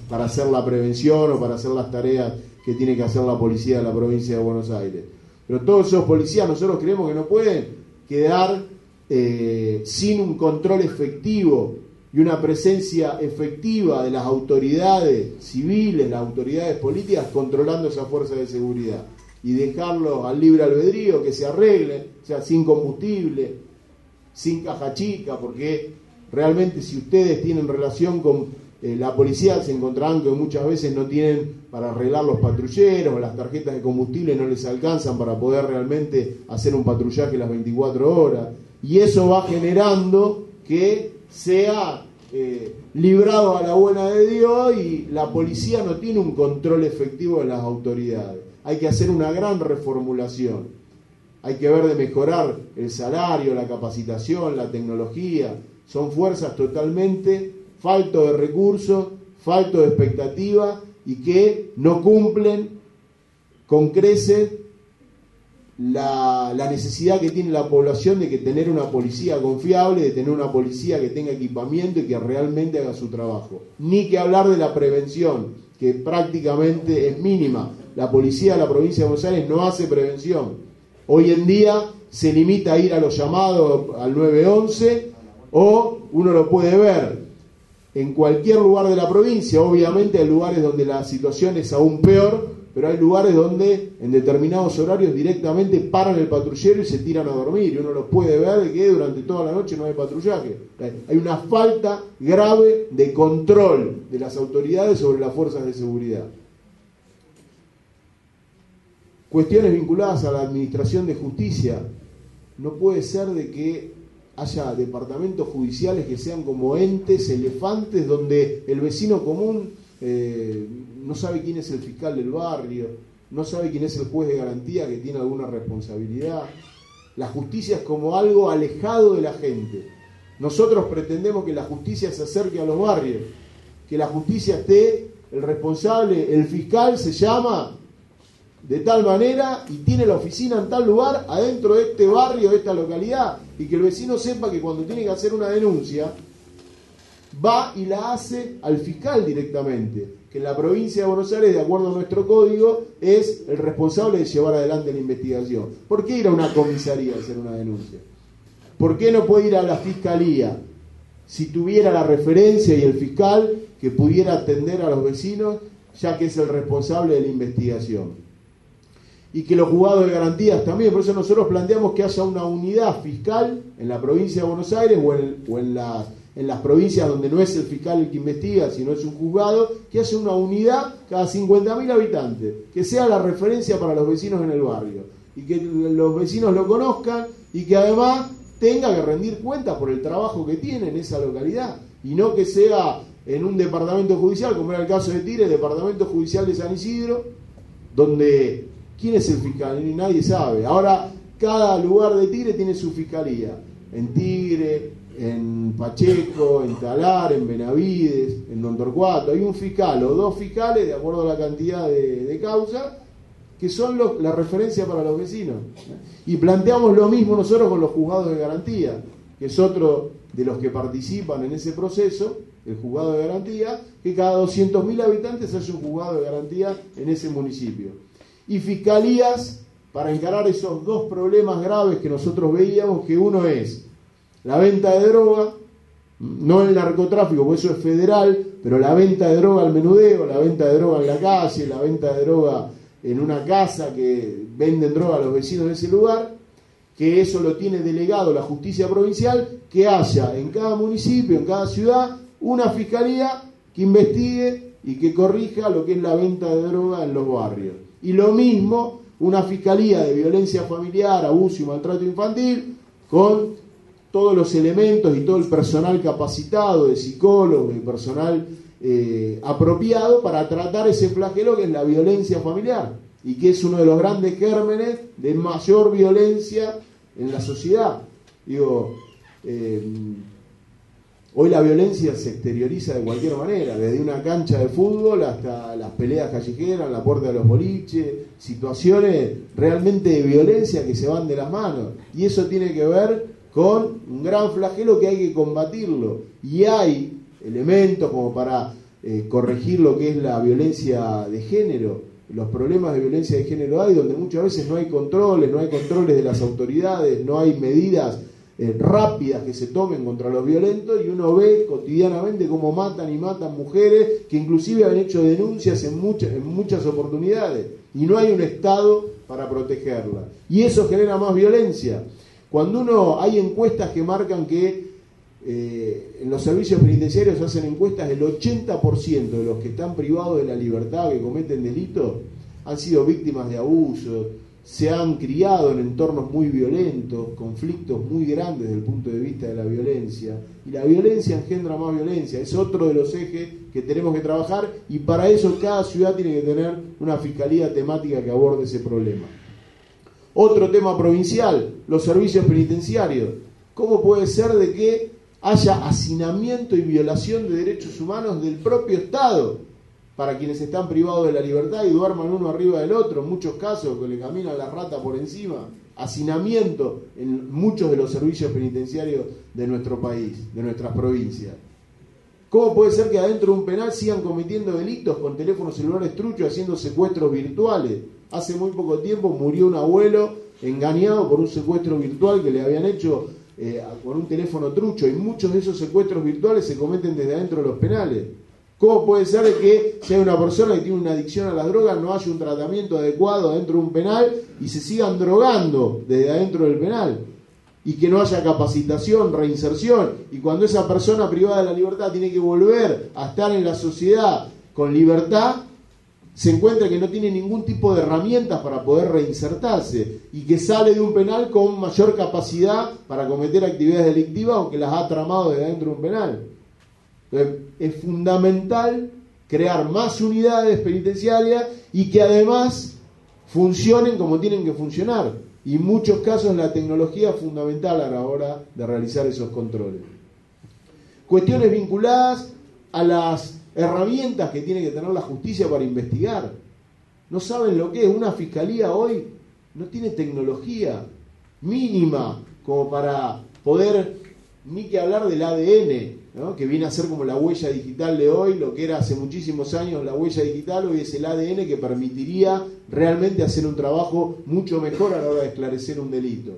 para hacer la prevención o para hacer las tareas que tiene que hacer la policía de la provincia de Buenos Aires. Pero todos esos policías nosotros creemos que no pueden quedar sin un control efectivo y una presencia efectiva de las autoridades civiles, las autoridades políticas controlando esa fuerza de seguridad, y dejarlos al libre albedrío, que se arreglen, o sea, sin combustible, sin caja chica, porque realmente si ustedes tienen relación con la policía se encontrarán que muchas veces no tienen para arreglar los patrulleros, las tarjetas de combustible no les alcanzan para poder realmente hacer un patrullaje las 24 horas, y eso va generando que sea librado a la buena de Dios y la policía no tiene un control efectivo de las autoridades. Hay que hacer una gran reformulación, hay que ver de mejorar el salario, la capacitación, la tecnología. Son fuerzas totalmente falto de recursos, falto de expectativa y que no cumplen con creces la necesidad que tiene la población de que tener una policía confiable, de tener una policía que tenga equipamiento y que realmente haga su trabajo. Ni que hablar de la prevención, que prácticamente es mínima. La policía de la provincia de Buenos Aires no hace prevención. Hoy en día se limita a ir a los llamados al 911, o uno lo puede ver en cualquier lugar de la provincia. Obviamente hay lugares donde la situación es aún peor, pero hay lugares donde en determinados horarios directamente paran el patrullero y se tiran a dormir, y uno los puede ver de que durante toda la noche no hay patrullaje. Hay una falta grave de control de las autoridades sobre las fuerzas de seguridad. Cuestiones vinculadas a la administración de justicia. No puede ser de que haya departamentos judiciales que sean como entes, elefantes, donde el vecino común no sabe quién es el fiscal del barrio, no sabe quién es el juez de garantía que tiene alguna responsabilidad. La justicia es como algo alejado de la gente. Nosotros pretendemos que la justicia se acerque a los barrios, que la justicia esté, el responsable, el fiscal se llama de tal manera y tiene la oficina en tal lugar, adentro de este barrio, de esta localidad, y que el vecino sepa que cuando tiene que hacer una denuncia, va y la hace al fiscal directamente, que en la provincia de Buenos Aires, de acuerdo a nuestro código, es el responsable de llevar adelante la investigación. ¿Por qué ir a una comisaría a hacer una denuncia? ¿Por qué no puede ir a la fiscalía si tuviera la referencia y el fiscal que pudiera atender a los vecinos, ya que es el responsable de la investigación? Y que los juzgados de garantías también, por eso nosotros planteamos que haya una unidad fiscal en la provincia de Buenos Aires o en las provincias donde no es el fiscal el que investiga, sino es un juzgado, que haya una unidad cada 50.000 habitantes, que sea la referencia para los vecinos en el barrio, y que los vecinos lo conozcan, y que además tenga que rendir cuentas por el trabajo que tiene en esa localidad, y no que sea en un departamento judicial, como era el caso de Tigre, el departamento judicial de San Isidro, donde ¿quién es el fiscal? Ni nadie sabe. Ahora, cada lugar de Tigre tiene su fiscalía. En Tigre, en Pacheco, en Talar, en Benavides, en Don Torcuato. Hay un fiscal o dos fiscales, de acuerdo a la cantidad de causas, que son la referencia para los vecinos. Y planteamos lo mismo nosotros con los juzgados de garantía, que es otro de los que participan en ese proceso, el juzgado de garantía, que cada 200.000 habitantes haya un juzgado de garantía en ese municipio. Y fiscalías para encarar esos dos problemas graves que nosotros veíamos, que uno es la venta de droga, no el narcotráfico, porque eso es federal, pero la venta de droga al menudeo, la venta de droga en la calle, la venta de droga en una casa que venden droga a los vecinos de ese lugar, que eso lo tiene delegado la justicia provincial, que haya en cada municipio, en cada ciudad, una fiscalía que investigue y que corrija lo que es la venta de droga en los barrios. Y lo mismo, una fiscalía de violencia familiar, abuso y maltrato infantil, con todos los elementos y todo el personal capacitado, de psicólogos y personal apropiado para tratar ese flagelo que es la violencia familiar, y que es uno de los grandes gérmenes de mayor violencia en la sociedad. Digo, hoy la violencia se exterioriza de cualquier manera, desde una cancha de fútbol hasta las peleas callejeras, en la puerta de los boliches, situaciones realmente de violencia que se van de las manos. Y eso tiene que ver con un gran flagelo que hay que combatirlo. Y hay elementos como para corregir lo que es la violencia de género. Los problemas de violencia de género hay donde muchas veces no hay controles de las autoridades, no hay medidas rápidas que se tomen contra los violentos, y uno ve cotidianamente cómo matan y matan mujeres que inclusive han hecho denuncias en muchas oportunidades, y no hay un Estado para protegerla, y eso genera más violencia. Cuando hay encuestas que marcan que en los servicios penitenciarios hacen encuestas, el 80% de los que están privados de la libertad, que cometen delitos, han sido víctimas de abusos, se han criado en entornos muy violentos, conflictos muy grandes desde el punto de vista de la violencia, y la violencia engendra más violencia. Es otro de los ejes que tenemos que trabajar, y para eso cada ciudad tiene que tener una fiscalía temática que aborde ese problema. Otro tema provincial, los servicios penitenciarios. ¿Cómo puede ser de que haya hacinamiento y violación de derechos humanos del propio Estado para quienes están privados de la libertad y duerman uno arriba del otro? En muchos casos que le caminan la rata por encima. Hacinamiento en muchos de los servicios penitenciarios de nuestro país, de nuestras provincias. ¿Cómo puede ser que adentro de un penal sigan cometiendo delitos con teléfonos celulares truchos, haciendo secuestros virtuales? Hace muy poco tiempo murió un abuelo engañado por un secuestro virtual que le habían hecho con un teléfono trucho, y muchos de esos secuestros virtuales se cometen desde adentro de los penales. ¿Cómo puede ser que si hay una persona que tiene una adicción a las drogas no haya un tratamiento adecuado adentro de un penal y se sigan drogando desde adentro del penal? Y que no haya capacitación, reinserción, y cuando esa persona privada de la libertad tiene que volver a estar en la sociedad con libertad, se encuentra que no tiene ningún tipo de herramientas para poder reinsertarse, y que sale de un penal con mayor capacidad para cometer actividades delictivas, aunque las ha tramado desde adentro de un penal. Entonces, es fundamental crear más unidades penitenciarias y que además funcionen como tienen que funcionar. Y en muchos casos la tecnología es fundamental a la hora de realizar esos controles. Cuestiones vinculadas a las herramientas que tiene que tener la justicia para investigar. no saben lo que es. Una fiscalía hoy no tiene tecnología mínima como para poder, ni que hablar del ADN, ¿no? Que viene a ser como la huella digital de hoy. Lo que era hace muchísimos años la huella digital, hoy es el ADN que permitiría realmente hacer un trabajo mucho mejor a la hora de esclarecer un delito.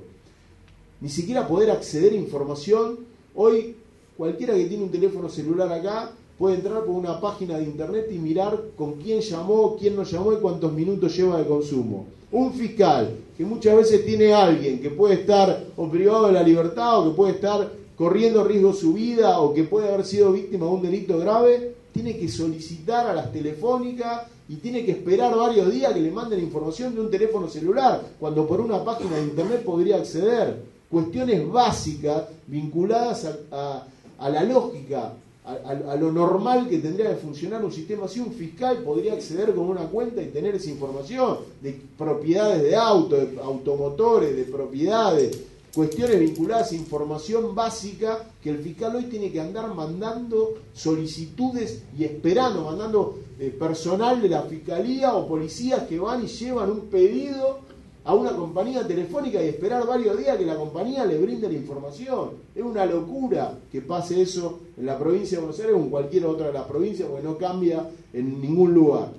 Ni siquiera poder acceder a información. Hoy cualquiera que tiene un teléfono celular acá puede entrar por una página de internet y mirar con quién llamó, quién no llamó y cuántos minutos lleva de consumo. Un fiscal que muchas veces tiene a alguien que puede estar o privado de la libertad o que puede estar corriendo riesgo su vida o que puede haber sido víctima de un delito grave, tiene que solicitar a las telefónicas y tiene que esperar varios días que le manden información de un teléfono celular, cuando por una página de internet podría acceder. Cuestiones básicas vinculadas a la lógica, a lo normal que tendría que funcionar un sistema así. Un fiscal podría acceder con una cuenta y tener esa información de propiedades de autos, de automotores, de propiedades, cuestiones vinculadas a información básica que el fiscal hoy tiene que andar mandando solicitudes y esperando, mandando personal de la fiscalía o policías que van y llevan un pedido a una compañía telefónica y esperar varios días que la compañía le brinde la información. Es una locura que pase eso en la provincia de Buenos Aires o en cualquier otra de las provincias, porque no cambia en ningún lugar.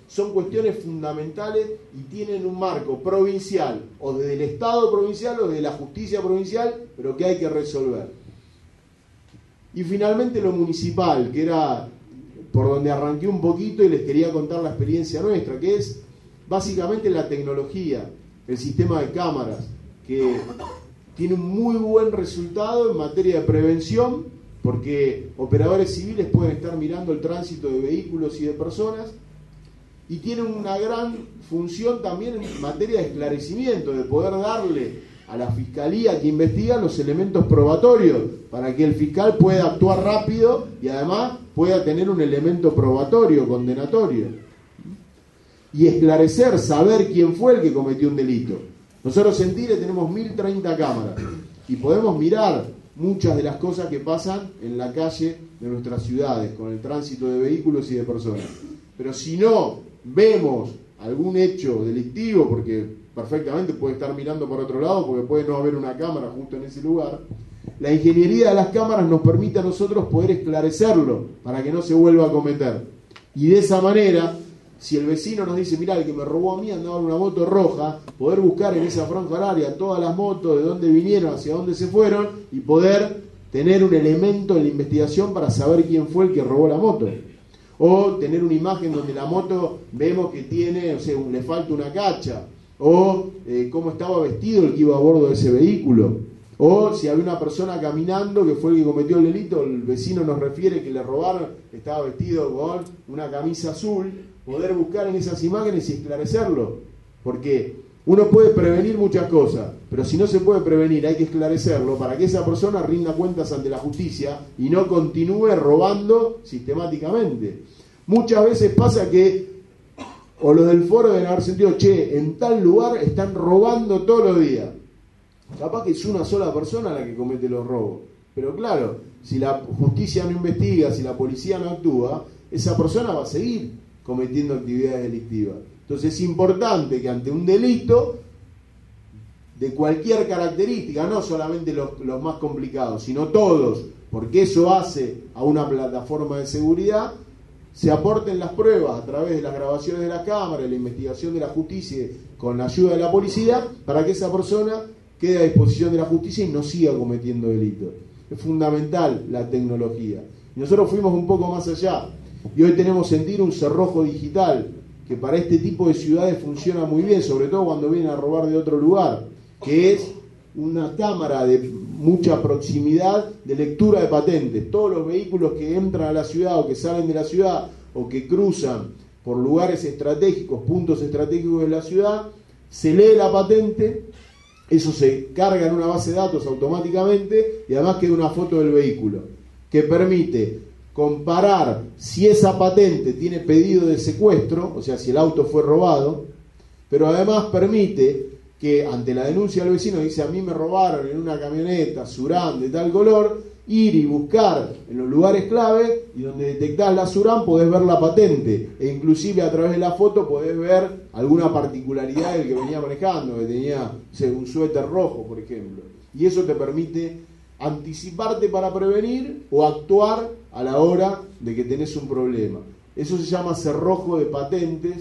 Son cuestiones fundamentales y tienen un marco provincial, o desde el Estado provincial o de la justicia provincial, pero que hay que resolver. Y finalmente lo municipal, que era por donde arranqué un poquito y les quería contar la experiencia nuestra, que es básicamente la tecnología, el sistema de cámaras, que tiene un muy buen resultado en materia de prevención, porque operadores civiles pueden estar mirando el tránsito de vehículos y de personas, y tiene una gran función también en materia de esclarecimiento, de poder darle a la fiscalía que investiga los elementos probatorios, para que el fiscal pueda actuar rápido y además pueda tener un elemento probatorio, condenatorio. Y esclarecer, saber quién fue el que cometió un delito. Nosotros en Tigre tenemos 1030 cámaras y podemos mirar muchas de las cosas que pasan en la calle de nuestras ciudades, con el tránsito de vehículos y de personas. Pero si no vemos algún hecho delictivo, porque perfectamente puede estar mirando por otro lado, porque puede no haber una cámara justo en ese lugar, la ingeniería de las cámaras nos permite a nosotros poder esclarecerlo para que no se vuelva a cometer. Y de esa manera, si el vecino nos dice, mirá, el que me robó a mí andaba en una moto roja, poder buscar en esa franja horaria todas las motos, de dónde vinieron, hacia dónde se fueron, y poder tener un elemento en la investigación para saber quién fue el que robó la moto. O tener una imagen donde la moto vemos que tiene, o sea, le falta una cacha, o cómo estaba vestido el que iba a bordo de ese vehículo, o si había una persona caminando que fue el que cometió el delito, el vecino nos refiere que le robaron, estaba vestido con una camisa azul, poder buscar en esas imágenes y esclarecerlo, porque uno puede prevenir muchas cosas, pero si no se puede prevenir hay que esclarecerlo para que esa persona rinda cuentas ante la justicia y no continúe robando sistemáticamente. Muchas veces pasa que, o los del foro deben haber sentido, che, en tal lugar están robando todos los días. Capaz que es una sola persona la que comete los robos, pero claro, si la justicia no investiga, si la policía no actúa, esa persona va a seguir cometiendo actividades delictivas. Entonces es importante que ante un delito de cualquier característica, no solamente los más complicados, sino todos, porque eso hace a una plataforma de seguridad, se aporten las pruebas a través de las grabaciones de la cámara, la investigación de la justicia con la ayuda de la policía, para que esa persona quede a disposición de la justicia y no siga cometiendo delitos. Es fundamental la tecnología. Y nosotros fuimos un poco más allá. Y hoy tenemos en Tigre un cerrojo digital que para este tipo de ciudades funciona muy bien, sobre todo cuando vienen a robar de otro lugar, que es una cámara de mucha proximidad de lectura de patentes. Todos los vehículos que entran a la ciudad o que salen de la ciudad o que cruzan por lugares estratégicos, puntos estratégicos de la ciudad, se lee la patente, eso se carga en una base de datos automáticamente y además queda una foto del vehículo que permite comparar si esa patente tiene pedido de secuestro, o sea, si el auto fue robado, pero además permite que ante la denuncia del vecino dice, a mí me robaron en una camioneta Surán de tal color, ir y buscar en los lugares clave, y donde detectás la SURAM podés ver la patente, e inclusive a través de la foto podés ver alguna particularidad del que venía manejando, que tenía un suéter rojo, por ejemplo. Y eso te permite anticiparte para prevenir o actuar a la hora de que tenés un problema. Eso se llama cerrojo de patentes,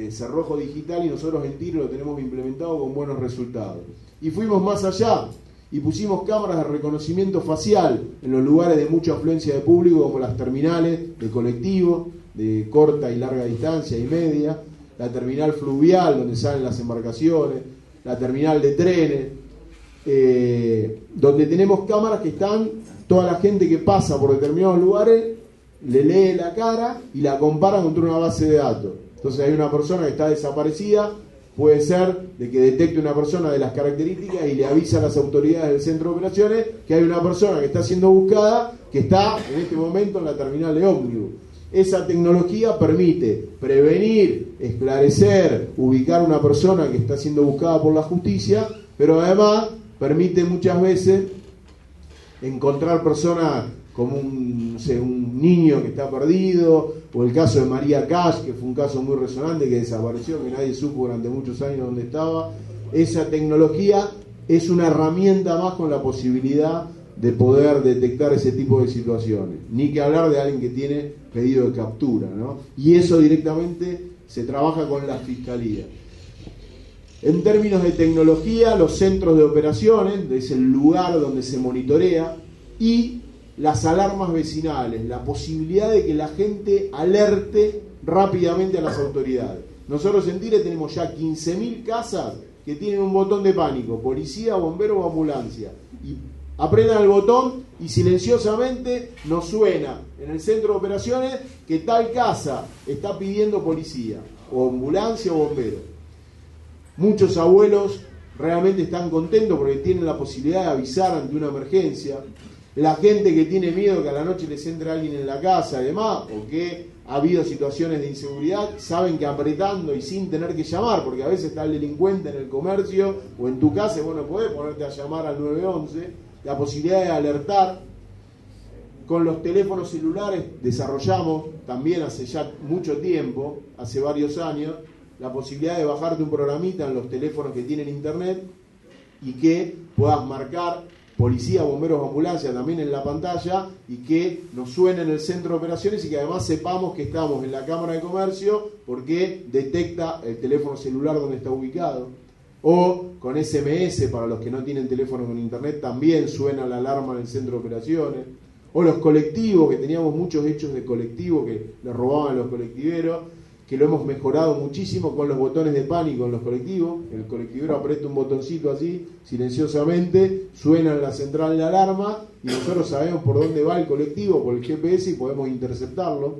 cerrojo digital, y nosotros en TIR lo tenemos implementado con buenos resultados. Y fuimos más allá y pusimos cámaras de reconocimiento facial en los lugares de mucha afluencia de público, como las terminales de colectivo de corta y larga distancia y media, la terminal fluvial donde salen las embarcaciones, la terminal de trenes, donde tenemos cámaras que están, toda la gente que pasa por determinados lugares le lee la cara y la compara contra una base de datos. Entonces hay una persona que está desaparecida, puede ser de que detecte una persona de las características y le avisa a las autoridades del centro de operaciones que hay una persona que está siendo buscada, que está en este momento en la terminal de ómnibus. Esa tecnología permite prevenir, esclarecer, ubicar a una persona que está siendo buscada por la justicia, pero además permite muchas veces encontrar personas como un niño que está perdido, o el caso de María Cash, que fue un caso muy resonante, que desapareció, que nadie supo durante muchos años dónde estaba. Esa tecnología es una herramienta más con la posibilidad de poder detectar ese tipo de situaciones. Ni que hablar de alguien que tiene pedido de captura, ¿no? Y eso directamente se trabaja con la Fiscalía. En términos de tecnología, los centros de operaciones, es el lugar donde se monitorea, y las alarmas vecinales, la posibilidad de que la gente alerte rápidamente a las autoridades. Nosotros en Tire tenemos ya 15.000 casas que tienen un botón de pánico, policía, bombero o ambulancia, y apretan el botón y silenciosamente nos suena en el centro de operaciones que tal casa está pidiendo policía, o ambulancia o bombero. Muchos abuelos realmente están contentos porque tienen la posibilidad de avisar ante una emergencia. La gente que tiene miedo que a la noche les entre alguien en la casa y demás, o que ha habido situaciones de inseguridad, saben que apretando y sin tener que llamar, porque a veces está el delincuente en el comercio o en tu casa, y vos no podés ponerte a llamar al 911, la posibilidad de alertar. Con los teléfonos celulares desarrollamos también hace ya mucho tiempo, hace varios años, la posibilidad de bajarte un programita en los teléfonos que tienen internet y que puedas marcar policía, bomberos, ambulancia también en la pantalla, y que nos suene en el centro de operaciones, y que además sepamos que estamos en la Cámara de Comercio porque detecta el teléfono celular donde está ubicado. O con SMS, para los que no tienen teléfono con internet, también suena la alarma en el centro de operaciones. O los colectivos, que teníamos muchos hechos de colectivos que le robaban a los colectiveros, que lo hemos mejorado muchísimo con los botones de pánico en los colectivos. El colectivero aprieta un botoncito así, silenciosamente, suena en la central de alarma y nosotros sabemos por dónde va el colectivo, por el GPS, y podemos interceptarlo.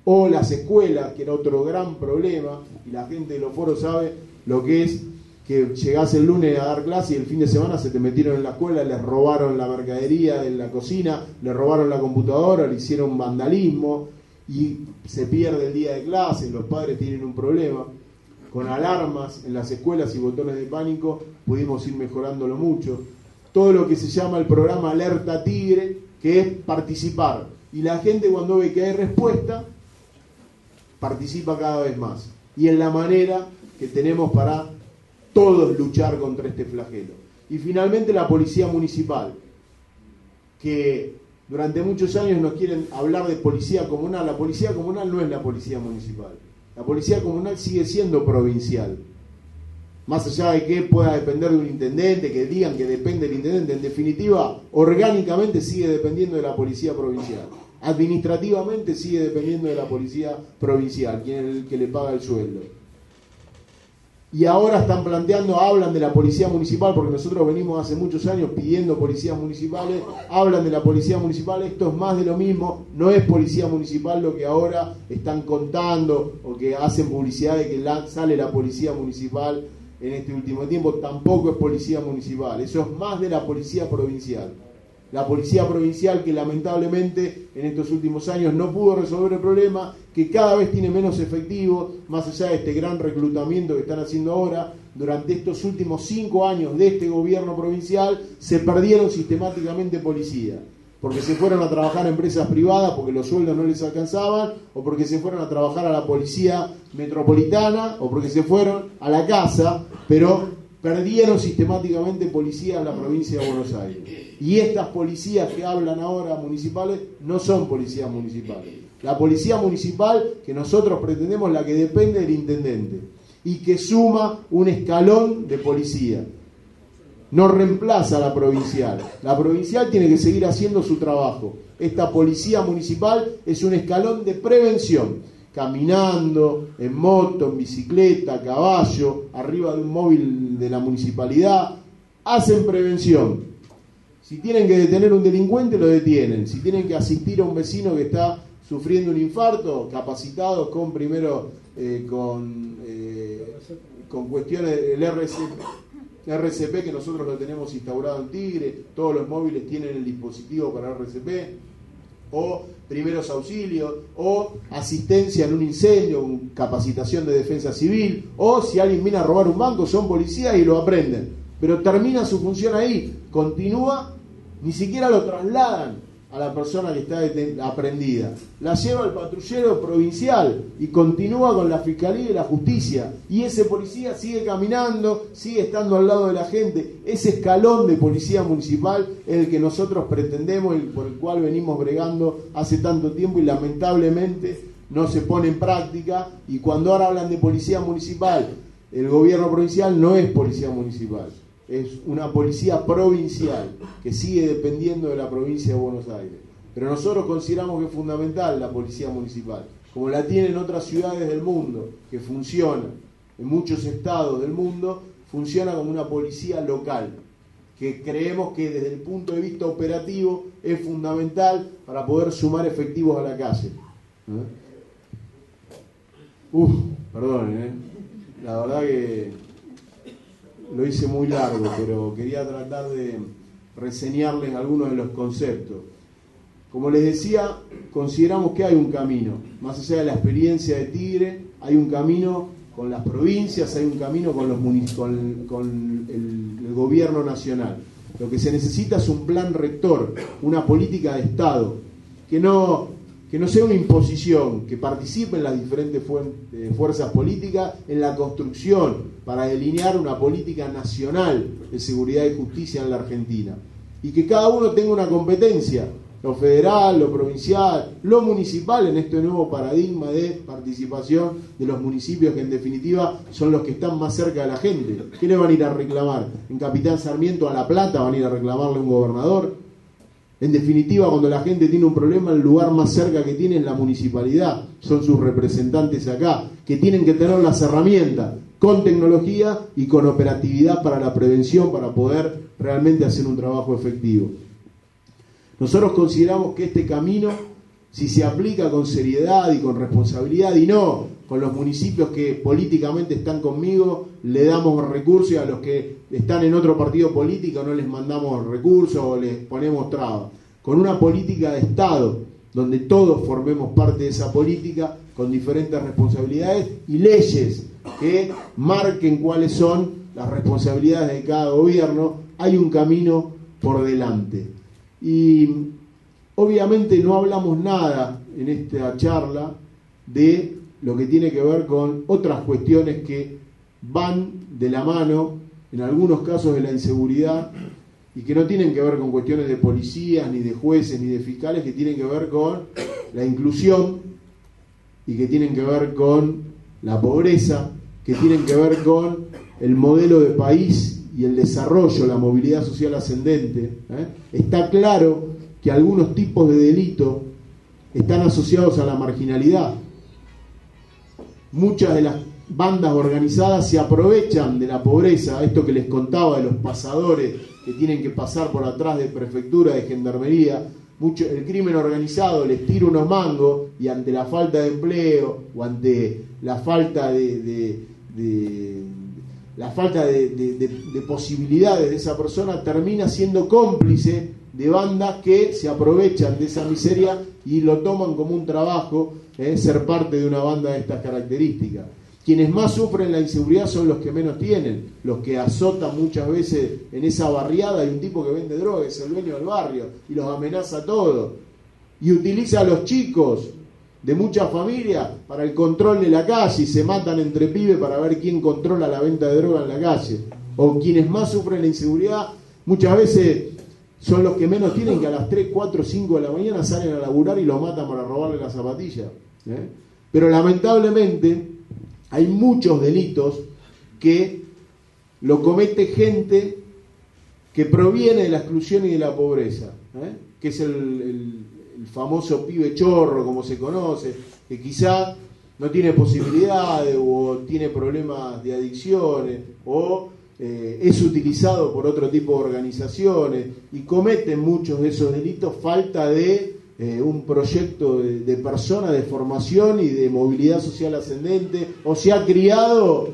O las escuelas, que era otro gran problema, y la gente de los foros sabe lo que es que llegás el lunes a dar clase y el fin de semana se te metieron en la escuela, les robaron la mercadería de la cocina, le robaron la computadora, le hicieron vandalismo, y se pierde el día de clase, los padres tienen un problema. Con alarmas en las escuelas y botones de pánico pudimos ir mejorándolo mucho. Todo lo que se llama el programa Alerta Tigre, que es participar, y la gente cuando ve que hay respuesta participa cada vez más, y en la manera que tenemos para todos luchar contra este flagelo. Y finalmente la policía municipal, que durante muchos años nos quieren hablar de policía comunal. La policía comunal no es la policía municipal. La policía comunal sigue siendo provincial. Más allá de que pueda depender de un intendente, que digan que depende del intendente, en definitiva, orgánicamente sigue dependiendo de la policía provincial. Administrativamente sigue dependiendo de la policía provincial, quien es el que le paga el sueldo. Y ahora están planteando, hablan de la policía municipal, porque nosotros venimos hace muchos años pidiendo policías municipales, hablan de la policía municipal. Esto es más de lo mismo, no es policía municipal lo que ahora están contando, o que hacen publicidad de que sale la policía municipal en este último tiempo, tampoco es policía municipal, eso es más de la policía provincial. La policía provincial, que lamentablemente en estos últimos años no pudo resolver el problema, que cada vez tiene menos efectivos, más allá de este gran reclutamiento que están haciendo ahora. Durante estos últimos 5 años de este gobierno provincial se perdieron sistemáticamente policías. porque se fueron a trabajar a empresas privadas porque los sueldos no les alcanzaban, o porque se fueron a trabajar a la policía metropolitana, o porque se fueron a la casa, pero perdieron sistemáticamente policías en la provincia de Buenos Aires. Y estas policías que hablan ahora municipales no son policías municipales. La policía municipal que nosotros pretendemos es la que depende del intendente y que suma un escalón de policía. No reemplaza a la provincial. La provincial tiene que seguir haciendo su trabajo. Esta policía municipal es un escalón de prevención. Caminando, en moto, en bicicleta, a caballo, arriba de un móvil de la municipalidad, hacen prevención. Si tienen que detener a un delincuente, lo detienen. Si tienen que asistir a un vecino que está sufriendo un infarto, capacitados con con cuestiones del RCP, que nosotros lo tenemos instaurado en Tigre, todos los móviles tienen el dispositivo para RCP, o primeros auxilios, o asistencia en un incendio, capacitación de defensa civil, o si alguien viene a robar un banco, son policías y lo aprenden, pero termina su función ahí, continúa, ni siquiera lo trasladan a la persona que está aprendida, la lleva al patrullero provincial y continúa con la fiscalía y la justicia, y ese policía sigue caminando, sigue estando al lado de la gente. Ese escalón de policía municipal es el que nosotros pretendemos y por el cual venimos bregando hace tanto tiempo, y lamentablemente no se pone en práctica. Y cuando ahora hablan de policía municipal, el gobierno provincial no es policía municipal, es una policía provincial que sigue dependiendo de la provincia de Buenos Aires. Pero nosotros consideramos que es fundamental la policía municipal, como la tienen otras ciudades del mundo, que funciona en muchos estados del mundo, funciona como una policía local, que creemos que desde el punto de vista operativo es fundamental para poder sumar efectivos a la calle. Perdón, la verdad que lo hice muy largo, pero quería tratar de reseñarles algunos de los conceptos. Como les decía, consideramos que hay un camino, más allá de la experiencia de Tigre, hay un camino con las provincias, hay un camino con el gobierno nacional. Lo que se necesita es un plan rector, una política de Estado, que no sea una imposición, que participen las diferentes fuerzas políticas en la construcción para delinear una política nacional de seguridad y justicia en la Argentina. Y que cada uno tenga una competencia, lo federal, lo provincial, lo municipal, en este nuevo paradigma de participación de los municipios, que en definitiva son los que están más cerca de la gente. ¿Qué le van a ir a reclamar? ¿En Capitán Sarmiento a La Plata van a ir a reclamarle a un gobernador? En definitiva, cuando la gente tiene un problema, el lugar más cerca que tiene es la municipalidad, son sus representantes acá, que tienen que tener las herramientas con tecnología y con operatividad para la prevención, para poder realmente hacer un trabajo efectivo. Nosotros consideramos que este camino, si se aplica con seriedad y con responsabilidad, y no con los municipios que políticamente están conmigo, le damos recursos, y a los que están en otro partido político no les mandamos recursos o les ponemos trabas. Con una política de Estado, donde todos formemos parte de esa política, con diferentes responsabilidades y leyes que marquen cuáles son las responsabilidades de cada gobierno, hay un camino por delante. Y obviamente no hablamos nada en esta charla de lo que tiene que ver con otras cuestiones que van de la mano, en algunos casos, de la inseguridad, y que no tienen que ver con cuestiones de policías, ni de jueces, ni de fiscales, que tienen que ver con la inclusión, y que tienen que ver con la pobreza, que tienen que ver con el modelo de país y el desarrollo, la movilidad social ascendente. Está claro que algunos tipos de delito están asociados a la marginalidad. Muchas de las bandas organizadas se aprovechan de la pobreza, esto que les contaba de los pasadores que tienen que pasar por atrás de prefectura, de gendarmería. El crimen organizado les tira unos mangos, y ante la falta de empleo o ante la falta de posibilidades de esa persona, termina siendo cómplice de bandas que se aprovechan de esa miseria y lo toman como un trabajo, ser parte de una banda de estas características. quienes más sufren la inseguridad son los que menos tienen, los que azotan muchas veces en esa barriada. Hay un tipo que vende droga, es el dueño del barrio, y los amenaza a todos, y utiliza a los chicos de muchas familias para el control de la calle, y se matan entre pibes para ver quién controla la venta de droga en la calle. O quienes más sufren la inseguridad muchas veces son los que menos tienen, que a las 3, 4, 5 de la mañana salen a laburar y los matan para robarle las zapatillas, ¿eh? Pero lamentablemente hay muchos delitos que lo comete gente que proviene de la exclusión y de la pobreza, ¿eh? Que es el famoso pibe chorro, como se conoce, que quizá no tiene posibilidades o tiene problemas de adicciones o es utilizado por otro tipo de organizaciones y cometen muchos de esos delitos falta de un proyecto de persona, de formación y de movilidad social ascendente, o se ha criado,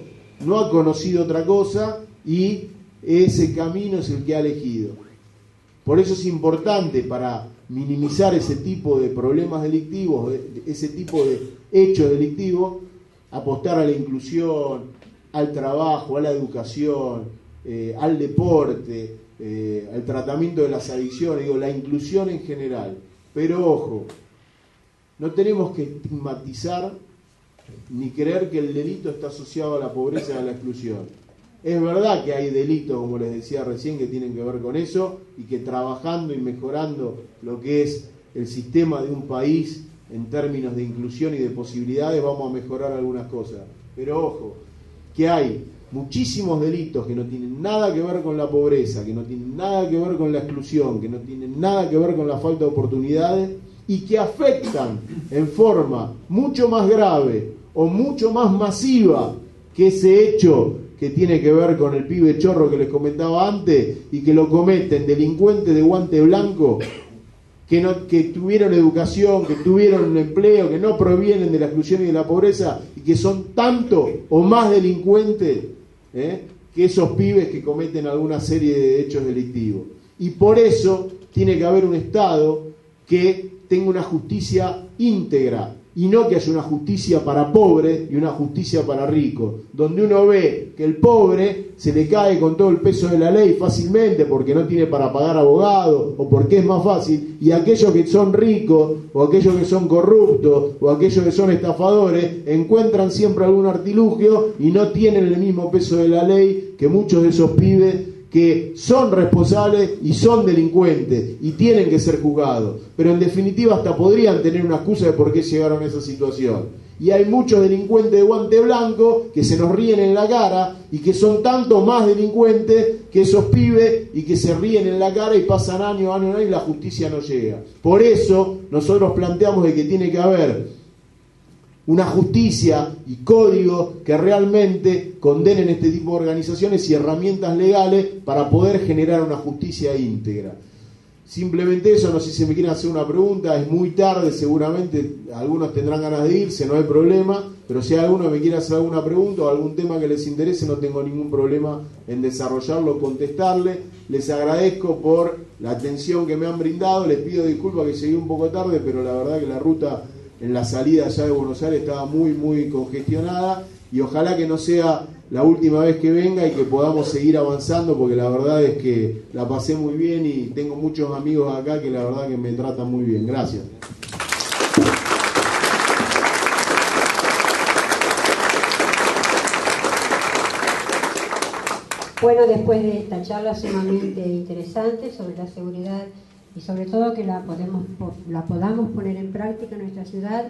no ha conocido otra cosa y ese camino es el que ha elegido. Por eso es importante, para minimizar ese tipo de problemas delictivos, ese tipo de hechos delictivos, apostar a la inclusión, al trabajo, a la educación, al deporte, al tratamiento de las adicciones, la inclusión en general. Pero ojo, no tenemos que estigmatizar ni creer que el delito está asociado a la pobreza y a la exclusión. Es verdad que hay delitos, como les decía recién, que tienen que ver con eso, y que trabajando y mejorando lo que es el sistema de un país en términos de inclusión y de posibilidades vamos a mejorar algunas cosas. Pero ojo, que hay muchísimos delitos que no tienen nada que ver con la pobreza, que no tienen nada que ver con la exclusión, que no tienen nada que ver con la falta de oportunidades y que afectan en forma mucho más grave o mucho más masiva que ese hecho que tiene que ver con el pibe chorro que les comentaba antes, y que lo cometen delincuentes de guante blanco que tuvieron educación, que tuvieron un empleo, que no provienen de la exclusión y de la pobreza, y que son tanto o más delincuentes que esos pibes que cometen alguna serie de hechos delictivos. Y por eso tiene que haber un Estado que tenga una justicia íntegra, y no que haya una justicia para pobres y una justicia para ricos, donde uno ve que el pobre se le cae con todo el peso de la ley fácilmente porque no tiene para pagar abogado o porque es más fácil, y aquellos que son ricos o aquellos que son corruptos o aquellos que son estafadores encuentran siempre algún artilugio y no tienen el mismo peso de la ley que muchos de esos pibes que son responsables y son delincuentes y tienen que ser juzgados, pero en definitiva hasta podrían tener una excusa de por qué llegaron a esa situación. Y hay muchos delincuentes de guante blanco que se nos ríen en la cara y que son tanto más delincuentes que esos pibes, y que se ríen en la cara y pasan años y la justicia no llega. Por eso nosotros planteamos de que tiene que haber una justicia y códigos que realmente condenen este tipo de organizaciones y herramientas legales para poder generar una justicia íntegra. Simplemente eso. No sé si me quieren hacer una pregunta, es muy tarde, seguramente algunos tendrán ganas de irse, no hay problema, pero si alguno me quiere hacer alguna pregunta o algún tema que les interese, no tengo ningún problema en desarrollarlo, contestarle. Les agradezco por la atención que me han brindado, les pido disculpas que llegué un poco tarde, pero la verdad que la ruta en la salida allá de Buenos Aires estaba muy congestionada, y ojalá que no sea la última vez que venga y que podamos seguir avanzando, porque la verdad es que la pasé muy bien y tengo muchos amigos acá que la verdad que me tratan muy bien. Gracias. Bueno, después de esta charla sumamente interesante sobre la seguridad y sobre todo que la podamos poner en práctica en nuestra ciudad,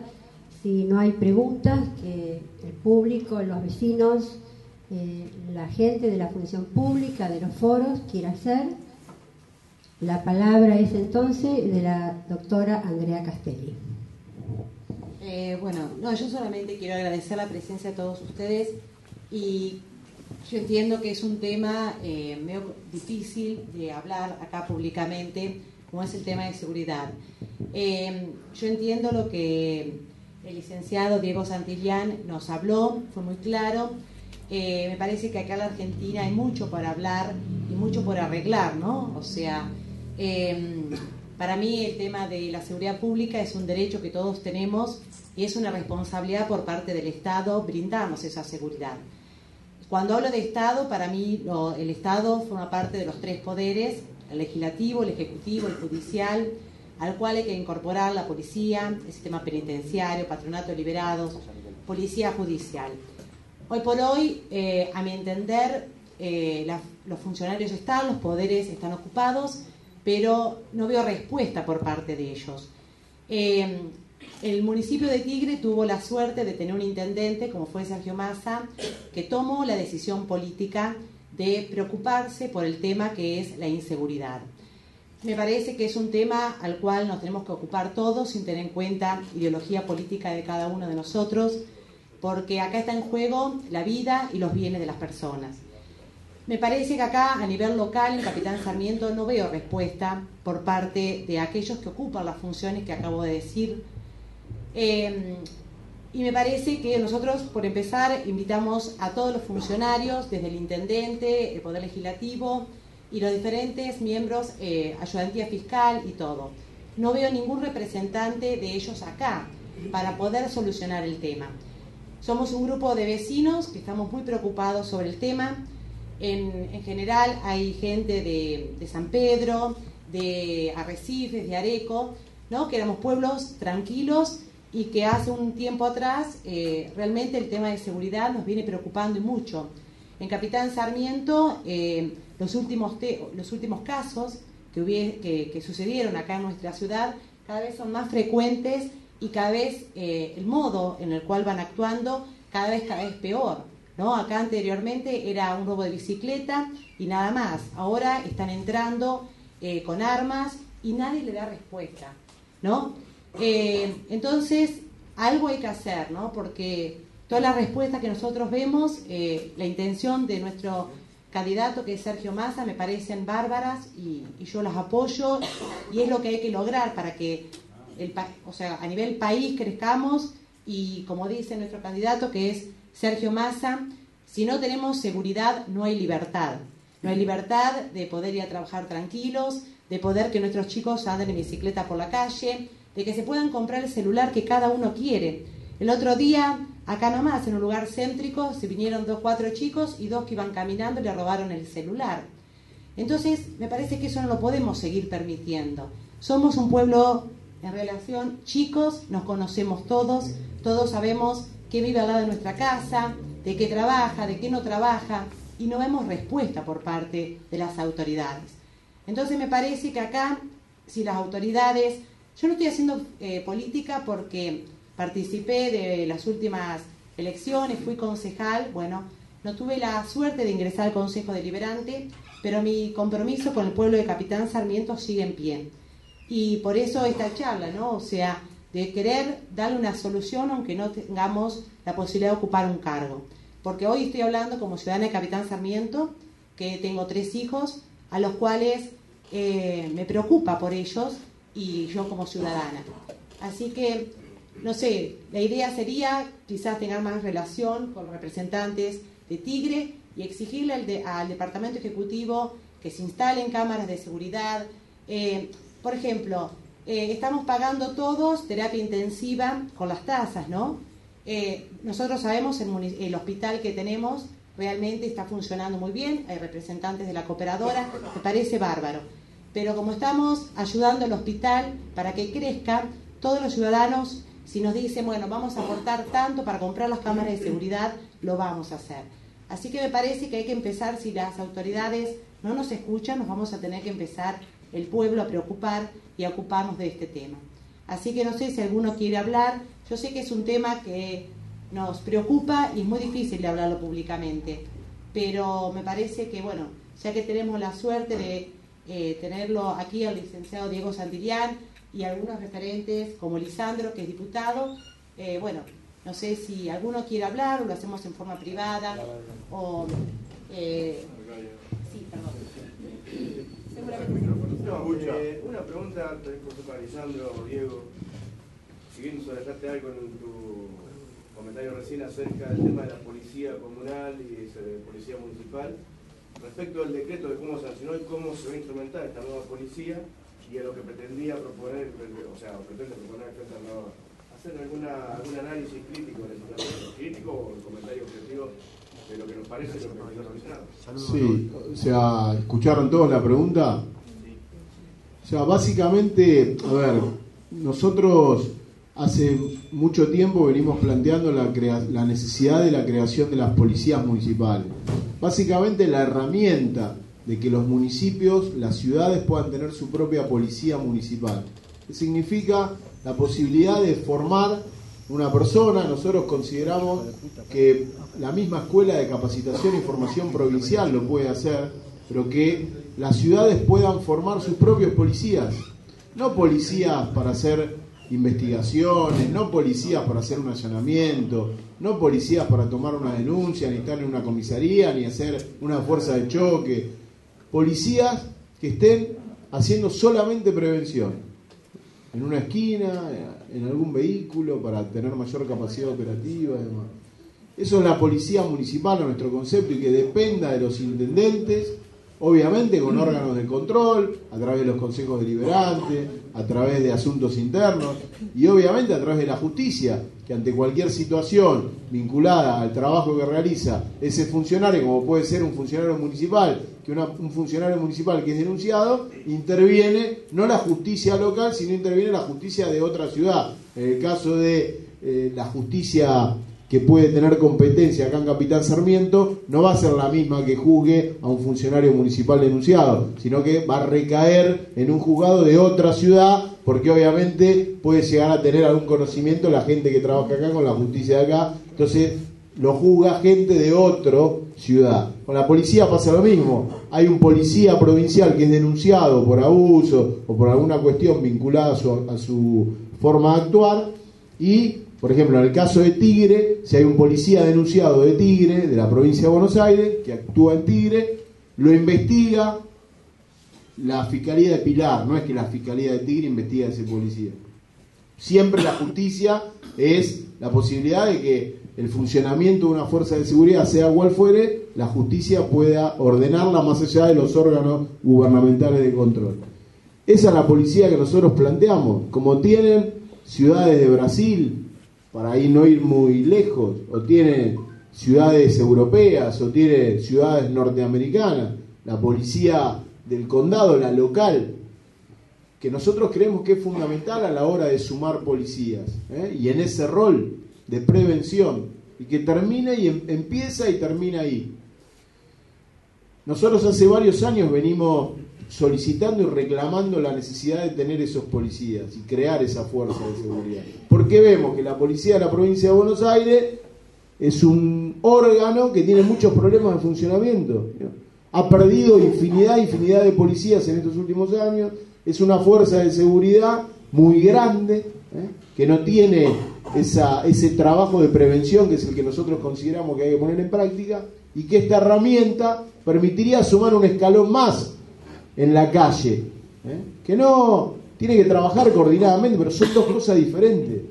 si no hay preguntas que el público, los vecinos, la gente de la función pública, de los foros, quiera hacer, la palabra es entonces de la doctora Andrea Castelli. Yo solamente quiero agradecer la presencia de todos ustedes, y yo entiendo que es un tema medio difícil de hablar acá públicamente, como es el tema de seguridad. Yo entiendo lo que el licenciado Diego Santillán nos habló, fue muy claro. Me parece que acá en la Argentina hay mucho para hablar y mucho por arreglar, ¿no? O sea, para mí el tema de la seguridad pública es un derecho que todos tenemos y es una responsabilidad por parte del Estado brindarnos esa seguridad. Cuando hablo de Estado, para mí el Estado forma parte de los tres poderes, el legislativo, el ejecutivo, el judicial, al cual hay que incorporar la policía, el sistema penitenciario, patronato de liberados, policía judicial. Hoy por hoy, a mi entender, los funcionarios están, los poderes están ocupados, pero no veo respuesta por parte de ellos. El municipio de Tigre tuvo la suerte de tener un intendente, como fue Sergio Massa, que tomó la decisión política de preocuparse por el tema que es la inseguridad. Me parece que es un tema al cual nos tenemos que ocupar todos sin tener en cuenta ideología política de cada uno de nosotros, porque acá está en juego la vida y los bienes de las personas. Me parece que acá, a nivel local, en Capitán Sarmiento, no veo respuesta por parte de aquellos que ocupan las funciones que acabo de decir. Y me parece que nosotros, por empezar, invitamos a todos los funcionarios, desde el intendente, el Poder Legislativo y los diferentes miembros, ayudantía fiscal y todo. No veo ningún representante de ellos acá para poder solucionar el tema. Somos un grupo de vecinos que estamos muy preocupados sobre el tema. En general hay gente de San Pedro, de Arrecifes, de Areco, ¿no? Que éramos pueblos tranquilos y que hace un tiempo atrás realmente el tema de seguridad nos viene preocupando y mucho. En Capitán Sarmiento, los últimos casos que sucedieron acá en nuestra ciudad cada vez son más frecuentes y cada vez el modo en el cual van actuando cada vez peor, ¿no? Acá anteriormente era un robo de bicicleta y nada más. Ahora están entrando con armas y nadie le da respuesta, ¿no? Entonces, algo hay que hacer, ¿no? Porque todas las respuestas que nosotros vemos, la intención de nuestro candidato, que es Sergio Massa, me parecen bárbaras y yo las apoyo, y es lo que hay que lograr para que a nivel país crezcamos, y como dice nuestro candidato, que es Sergio Massa, si no tenemos seguridad no hay libertad. No hay libertad de poder ir a trabajar tranquilos, de poder que nuestros chicos anden en bicicleta por la calle, de que se puedan comprar el celular que cada uno quiere. El otro día, acá nomás, en un lugar céntrico, se vinieron 4 chicos y 2 que iban caminando le robaron el celular. Entonces, me parece que eso no lo podemos seguir permitiendo. Somos un pueblo en relación chicos, nos conocemos todos, todos sabemos qué vive al lado de nuestra casa, de qué trabaja, de qué no trabaja, y no vemos respuesta por parte de las autoridades. Entonces me parece que acá, si las autoridades... Yo no estoy haciendo política porque participé de las últimas elecciones, fui concejal, bueno, no tuve la suerte de ingresar al Consejo Deliberante, pero mi compromiso con el pueblo de Capitán Sarmiento sigue en pie. Y por eso esta charla, ¿no? O sea, de querer darle una solución aunque no tengamos la posibilidad de ocupar un cargo. Porque hoy estoy hablando como ciudadana de Capitán Sarmiento, que tengo 3 hijos, a los cuales me preocupa por ellos, y yo como ciudadana. Así que, no sé, la idea sería quizás tener más relación con representantes de Tigre y exigirle al Departamento Ejecutivo que se instalen cámaras de seguridad. Por ejemplo, estamos pagando todos terapia intensiva con las tasas, ¿no? Nosotros sabemos el hospital que tenemos realmente está funcionando muy bien, hay representantes de la cooperadora, me parece bárbaro. Pero como estamos ayudando al hospital para que crezca, todos los ciudadanos, si nos dicen, bueno, vamos a aportar tanto para comprar las cámaras de seguridad, lo vamos a hacer. Así que me parece que hay que empezar, si las autoridades no nos escuchan, nos vamos a tener que empezar el pueblo a preocupar y a ocuparnos de este tema. Así que no sé si alguno quiere hablar. Yo sé que es un tema que nos preocupa y es muy difícil de hablarlo públicamente, pero me parece que, bueno, ya que tenemos la suerte de tenerlo aquí al licenciado Diego Santillán y algunos referentes como Lisandro, que es diputado, bueno, no sé si alguno quiere hablar o lo hacemos en forma privada o... sí, perdón. Seguramente. Una pregunta para Lisandro, Diego. Si bien nos dejaste algo en tu comentario recién acerca del tema de la policía comunal y de policía municipal, respecto al decreto de cómo sancionó y cómo se va a instrumentar esta nueva policía y a lo que pretendía proponer, o sea, pretende proponer el Frente Armado hacer algún análisis crítico en ese planteamiento, crítico o el comentario objetivo de lo que nos parece lo que nos mencionado. Sí, o sea, ¿escucharon todos la pregunta? O sea, básicamente, a ver, nosotros hace mucho tiempo venimos planteando la necesidad de la creación de las policías municipales. Básicamente la herramienta de que los municipios, las ciudades puedan tener su propia policía municipal. ¿Qué significa? La posibilidad de formar una persona. Nosotros consideramos que la misma Escuela de Capacitación y Formación Provincial lo puede hacer, pero que las ciudades puedan formar sus propios policías. No policías para hacer investigaciones, no policías para hacer un allanamiento, no policías para tomar una denuncia, ni estar en una comisaría, ni hacer una fuerza de choque. Policías que estén haciendo solamente prevención, en una esquina, en algún vehículo, para tener mayor capacidad operativa y demás. Eso es la policía municipal a nuestro concepto, y que dependa de los intendentes, obviamente con órganos de control, a través de los consejos deliberantes, a través de asuntos internos y obviamente a través de la justicia, que ante cualquier situación vinculada al trabajo que realiza ese funcionario, como puede ser un funcionario municipal, que un funcionario municipal que es denunciado, interviene no la justicia local, sino interviene la justicia de otra ciudad. En el caso de la justicia que puede tener competencia acá en Capitán Sarmiento, no va a ser la misma que juzgue a un funcionario municipal denunciado, sino que va a recaer en un juzgado de otra ciudad, porque obviamente puede llegar a tener algún conocimiento la gente que trabaja acá con la justicia de acá, entonces lo juzga gente de otra ciudad. Con la policía pasa lo mismo. Hay un policía provincial que es denunciado por abuso o por alguna cuestión vinculada a su forma de actuar, y por ejemplo, en el caso de Tigre, si hay un policía denunciado de Tigre, de la provincia de Buenos Aires, que actúa en Tigre, lo investiga la Fiscalía de Pilar, no es que la Fiscalía de Tigre investiga a ese policía. Siempre la justicia es la posibilidad de que el funcionamiento de una fuerza de seguridad, sea cual fuere, la justicia pueda ordenarla más allá de los órganos gubernamentales de control. Esa es la policía que nosotros planteamos, como tienen ciudades de Brasil, para ahí no ir muy lejos, o tiene ciudades europeas, o tiene ciudades norteamericanas, la policía del condado, la local, que nosotros creemos que es fundamental a la hora de sumar policías, y en ese rol de prevención, y que termina y empieza y termina ahí. Nosotros hace varios años venimos solicitando y reclamando la necesidad de tener esos policías y crear esa fuerza de seguridad, porque vemos que la policía de la provincia de Buenos Aires es un órgano que tiene muchos problemas de funcionamiento, ha perdido infinidad de policías en estos últimos años, es una fuerza de seguridad muy grande, que no tiene ese trabajo de prevención, que es el que nosotros consideramos que hay que poner en práctica, y que esta herramienta permitiría sumar un escalón más en la calle, que no tiene que trabajar coordinadamente, pero son dos cosas diferentes.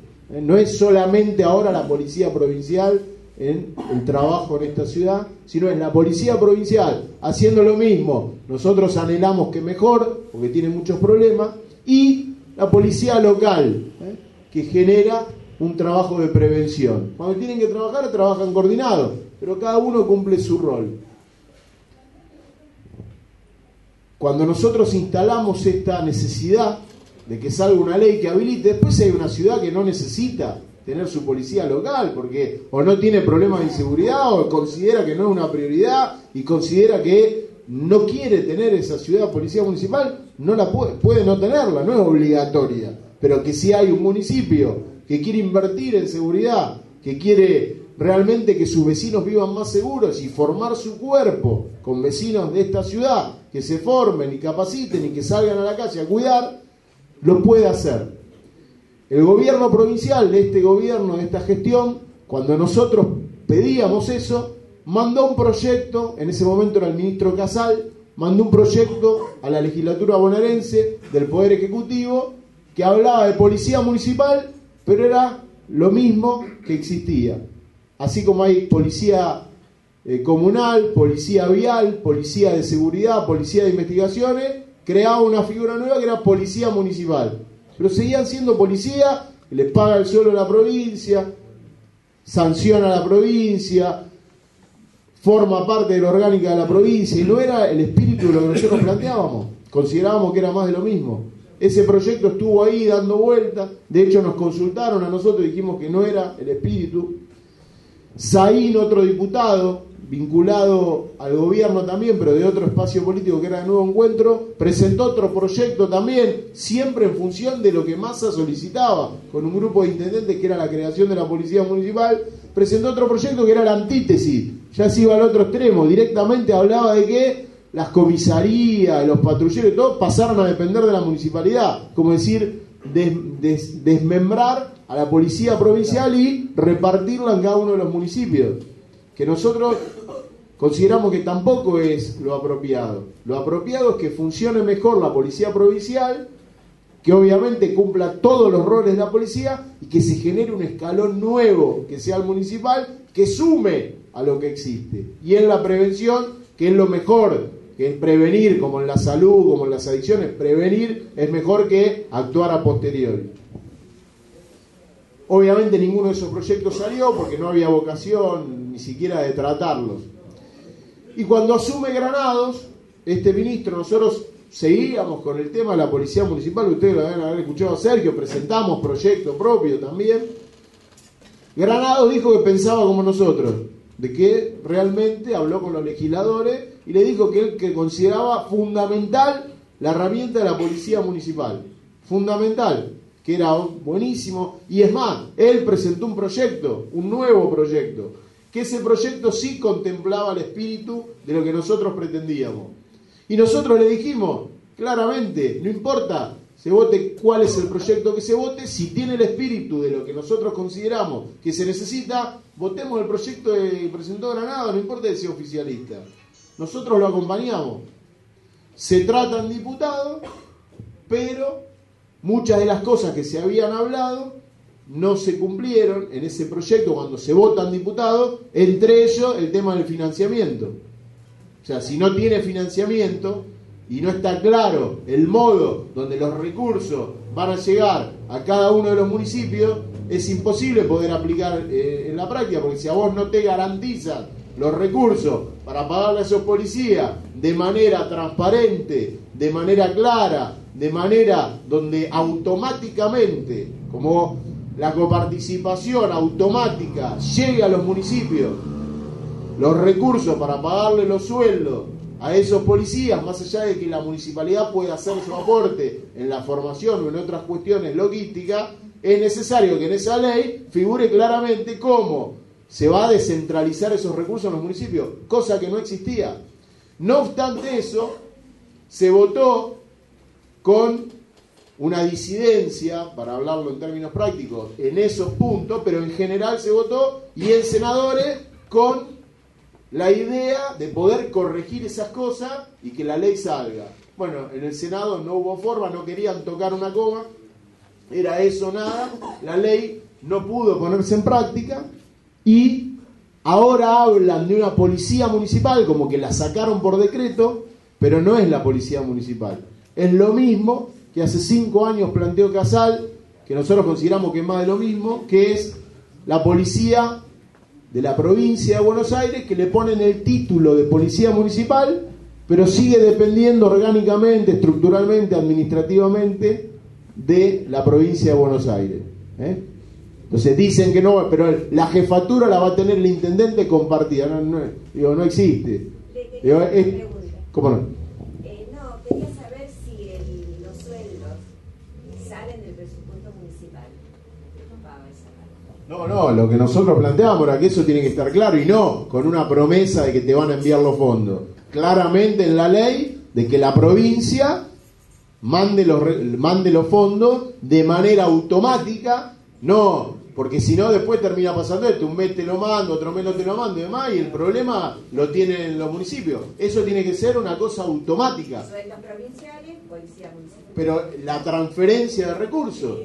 No es solamente ahora la policía provincial en el trabajo en esta ciudad, sino es la policía provincial haciendo lo mismo, nosotros anhelamos que mejor, porque tiene muchos problemas, y la policía local, que genera un trabajo de prevención. Cuando tienen que trabajar, trabajan coordinados, pero cada uno cumple su rol. Cuando nosotros instalamos esta necesidad de que salga una ley que habilite, después hay una ciudad que no necesita tener su policía local, porque o no tiene problemas de inseguridad, o considera que no es una prioridad, y considera que no quiere tener esa ciudad policía municipal, no la puede no tenerla, no es obligatoria, pero que si hay un municipio que quiere invertir en seguridad, que quiere realmente que sus vecinos vivan más seguros y formar su cuerpo con vecinos de esta ciudad, que se formen y capaciten y que salgan a la calle a cuidar, lo puede hacer. El gobierno provincial de este gobierno, de esta gestión, cuando nosotros pedíamos eso, mandó un proyecto, en ese momento era el ministro Casal, mandó un proyecto a la legislatura bonaerense del Poder Ejecutivo que hablaba de policía municipal, pero era lo mismo que existía. Así como hay policía comunal, policía vial, policía de seguridad, policía de investigaciones, creaba una figura nueva que era policía municipal. Pero seguían siendo policía les paga el sueldo a la provincia, sanciona a la provincia, forma parte de la orgánica de la provincia, y no era el espíritu de lo que nosotros planteábamos. Considerábamos que era más de lo mismo. Ese proyecto estuvo ahí dando vueltas, de hecho nos consultaron a nosotros y dijimos que no era el espíritu. Saín, otro diputado, vinculado al gobierno también, pero de otro espacio político que era de Nuevo Encuentro, presentó otro proyecto también, siempre en función de lo que Massa solicitaba, con un grupo de intendentes que era la creación de la policía municipal. Presentó otro proyecto que era la antítesis, ya se iba al otro extremo, directamente hablaba de que las comisarías, los patrulleros y todo pasaron a depender de la municipalidad, como decir, desmembrar a la policía provincial y repartirla en cada uno de los municipios, que nosotros consideramos que tampoco es lo apropiado. Lo apropiado es que funcione mejor la policía provincial, que obviamente cumpla todos los roles de la policía y que se genere un escalón nuevo, que sea el municipal, que sume a lo que existe. Y en la prevención, que es lo mejor, que es prevenir, como en la salud, como en las adicciones, prevenir es mejor que actuar a posteriori. Obviamente ninguno de esos proyectos salió porque no había vocación ni siquiera de tratarlos. Y cuando asume Granados, este ministro, nosotros seguíamos con el tema de la policía municipal, ustedes lo deben haber escuchado a Sergio, presentamos proyecto propio también. Granados dijo que pensaba como nosotros, de que realmente habló con los legisladores y le dijo que él que consideraba fundamental la herramienta de la policía municipal. Fundamental, que era buenísimo. Y es más, él presentó un proyecto, un nuevo proyecto, que ese proyecto sí contemplaba el espíritu de lo que nosotros pretendíamos. Y nosotros le dijimos, claramente, no importa se vote cuál es el proyecto que se vote, si tiene el espíritu de lo que nosotros consideramos que se necesita, votemos el proyecto que presentó Granados, no importa que sea oficialista. Nosotros lo acompañamos. Se tratan diputados, pero muchas de las cosas que se habían hablado no se cumplieron en ese proyecto cuando se votan diputados, entre ellos el tema del financiamiento. O sea, si no tiene financiamiento y no está claro el modo donde los recursos van a llegar a cada uno de los municipios, es imposible poder aplicar en la práctica, porque si a vos no te garantizan los recursos para pagarle a esos policías de manera transparente, de manera clara, de manera donde automáticamente, como la coparticipación automática llegue a los municipios, los recursos para pagarle los sueldos a esos policías, más allá de que la municipalidad pueda hacer su aporte en la formación o en otras cuestiones logísticas, es necesario que en esa ley figure claramente cómo se va a descentralizar esos recursos en los municipios, cosa que no existía. No obstante eso, se votó con una disidencia, para hablarlo en términos prácticos, en esos puntos, pero en general se votó, y en senadores con la idea de poder corregir esas cosas y que la ley salga. Bueno, en el Senado no hubo forma, no querían tocar una coma, era eso nada, la ley no pudo ponerse en práctica y ahora hablan de una policía municipal como que la sacaron por decreto, pero no es la policía municipal. Es lo mismo que hace 5 años planteó Casal, que nosotros consideramos que es más de lo mismo, que es la policía de la provincia de Buenos Aires, que le ponen el título de policía municipal, pero sigue dependiendo orgánicamente, estructuralmente, administrativamente de la provincia de Buenos Aires. Entonces dicen que no, pero la jefatura la va a tener el intendente compartida. No existe. ¿Cómo no? Quería saber si los sueldos salen del presupuesto municipal. No, lo que nosotros planteamos era que eso tiene que estar claro y no con una promesa de que te van a enviar los fondos. Claramente en la ley de que la provincia mande los fondos de manera automática, no, porque si no después termina pasando esto, un mes te lo mando, otro mes no te lo mando y demás, y el problema lo tienen los municipios. Eso tiene que ser una cosa automática. Sueldos provinciales, policía municipal. Pero la transferencia de recursos.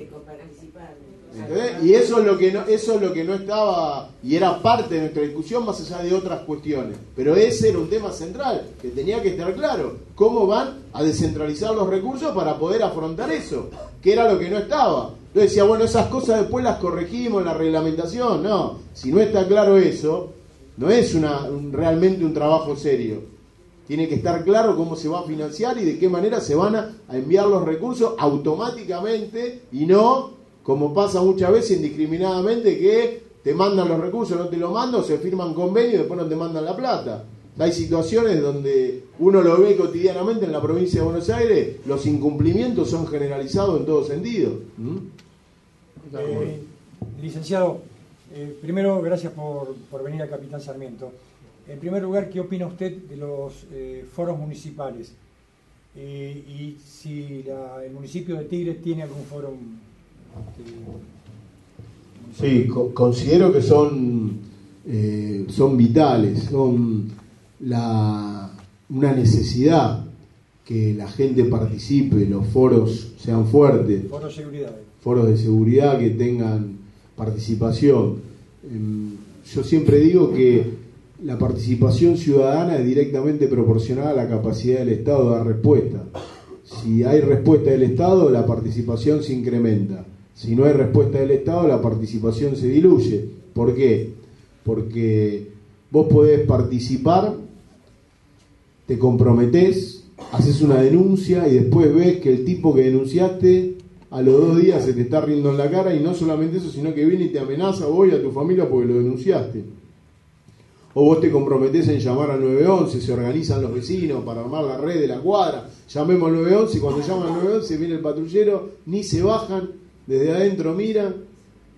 ¿Entendés? Y eso es lo que no estaba, y era parte de nuestra discusión más allá de otras cuestiones. Pero ese era un tema central, que tenía que estar claro. ¿Cómo van a descentralizar los recursos para poder afrontar eso? Que era lo que no estaba. Yo decía, bueno, esas cosas después las corregimos en la reglamentación. No, si no está claro eso, no es realmente un trabajo serio. Tiene que estar claro cómo se va a financiar y de qué manera se van a enviar los recursos automáticamente y no, como pasa muchas veces indiscriminadamente, que te mandan los recursos, no te lo mandan, o se firman convenios y después no te mandan la plata. Hay situaciones donde uno lo ve cotidianamente en la provincia de Buenos Aires, los incumplimientos son generalizados en todo sentido. Licenciado, primero gracias por venir a Capitán Sarmiento. En primer lugar, ¿qué opina usted de los foros municipales? Y si el municipio de Tigre tiene algún foro Sí, considero que son vitales, son una necesidad que la gente participe, los foros sean fuertes, foros de seguridad que tengan participación. Yo siempre digo que la participación ciudadana es directamente proporcional a la capacidad del Estado de dar respuesta. Si hay respuesta del Estado, la participación se incrementa. Si no hay respuesta del Estado, la participación se diluye. ¿Por qué? Porque vos podés participar, te comprometés, haces una denuncia y después ves que el tipo que denunciaste a los 2 días se te está riendo en la cara, y no solamente eso, sino que viene y te amenaza a vos y a tu familia porque lo denunciaste. O vos te comprometés en llamar al 911, se organizan los vecinos para armar la red de la cuadra, llamemos al 911, y cuando llaman al 911 viene el patrullero, ni se bajan, desde adentro miran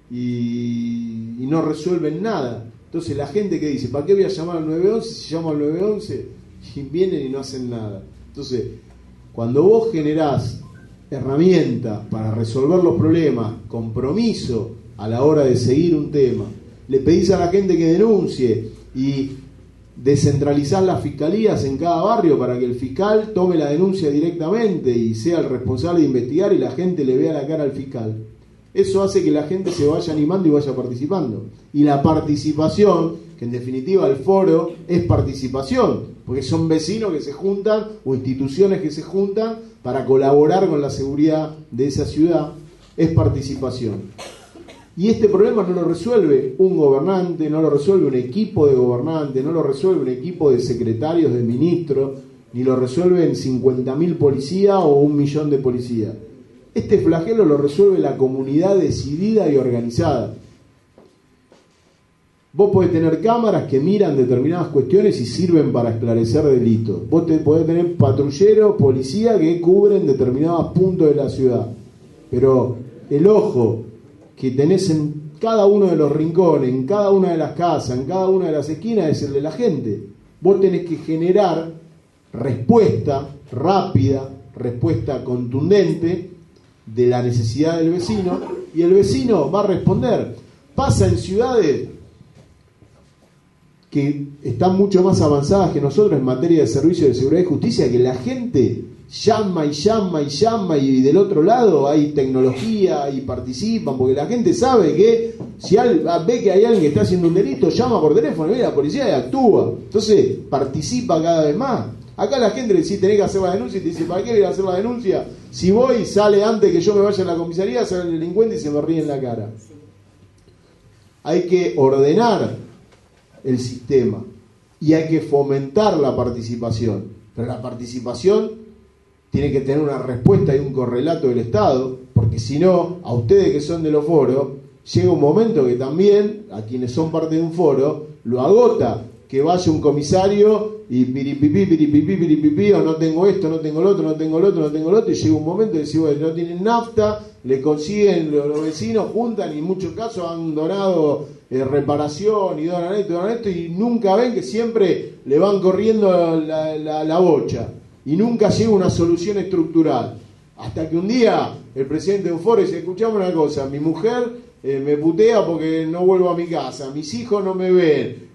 y no resuelven nada. Entonces la gente que dice, ¿para qué voy a llamar al 911 si llamo al 911? Y vienen y no hacen nada. Entonces, cuando vos generás herramientas para resolver los problemas, compromiso a la hora de seguir un tema, le pedís a la gente que denuncie y descentralizar las fiscalías en cada barrio para que el fiscal tome la denuncia directamente y sea el responsable de investigar y la gente le vea la cara al fiscal. Eso hace que la gente se vaya animando y vaya participando. Y la participación, que en definitiva el foro es participación, porque son vecinos que se juntan o instituciones que se juntan para colaborar con la seguridad de esa ciudad, es participación. Y este problema no lo resuelve un gobernante, no lo resuelve un equipo de gobernantes, no lo resuelve un equipo de secretarios, de ministros, ni lo resuelven 50.000 policías o 1 millón de policías. Este flagelo lo resuelve la comunidad decidida y organizada. Vos podés tener cámaras que miran determinadas cuestiones y sirven para esclarecer delitos. Vos podés tener patrulleros, policía que cubren determinados puntos de la ciudad. Pero el ojo que tenés en cada uno de los rincones, en cada una de las casas, en cada una de las esquinas, es el de la gente. Vos tenés que generar respuesta rápida, respuesta contundente de la necesidad del vecino, y el vecino va a responder. Pasa en ciudades que están mucho más avanzadas que nosotros en materia de servicios de seguridad y justicia, que la gente llama y llama y llama, y del otro lado hay tecnología y participan, porque la gente sabe que si ve que hay alguien que está haciendo un delito, llama por teléfono, ve a la policía y actúa. Entonces participa cada vez más. Acá la gente le dice, tenés que hacer la denuncia, y te dice, ¿para qué voy a hacer la denuncia? Si voy, sale antes que yo me vaya a la comisaría, sale el delincuente y se me ríe en la cara. Hay que ordenar el sistema y hay que fomentar la participación, pero la participación tiene que tener una respuesta y un correlato del Estado, porque si no, a ustedes que son de los foros, llega un momento que también a quienes son parte de un foro lo agota que vaya un comisario y piripipí, o no tengo esto, no tengo lo otro, no tengo lo otro, no tengo lo otro, y llega un momento de decir, bueno, no tienen nafta, le consiguen los vecinos, juntan y en muchos casos han donado reparación y donan esto, y nunca ven que siempre le van corriendo la bocha y nunca llega una solución estructural. Hasta que un día el presidente de un foro dice, escuchame una cosa, mi mujer me putea porque no vuelvo a mi casa, mis hijos no me ven,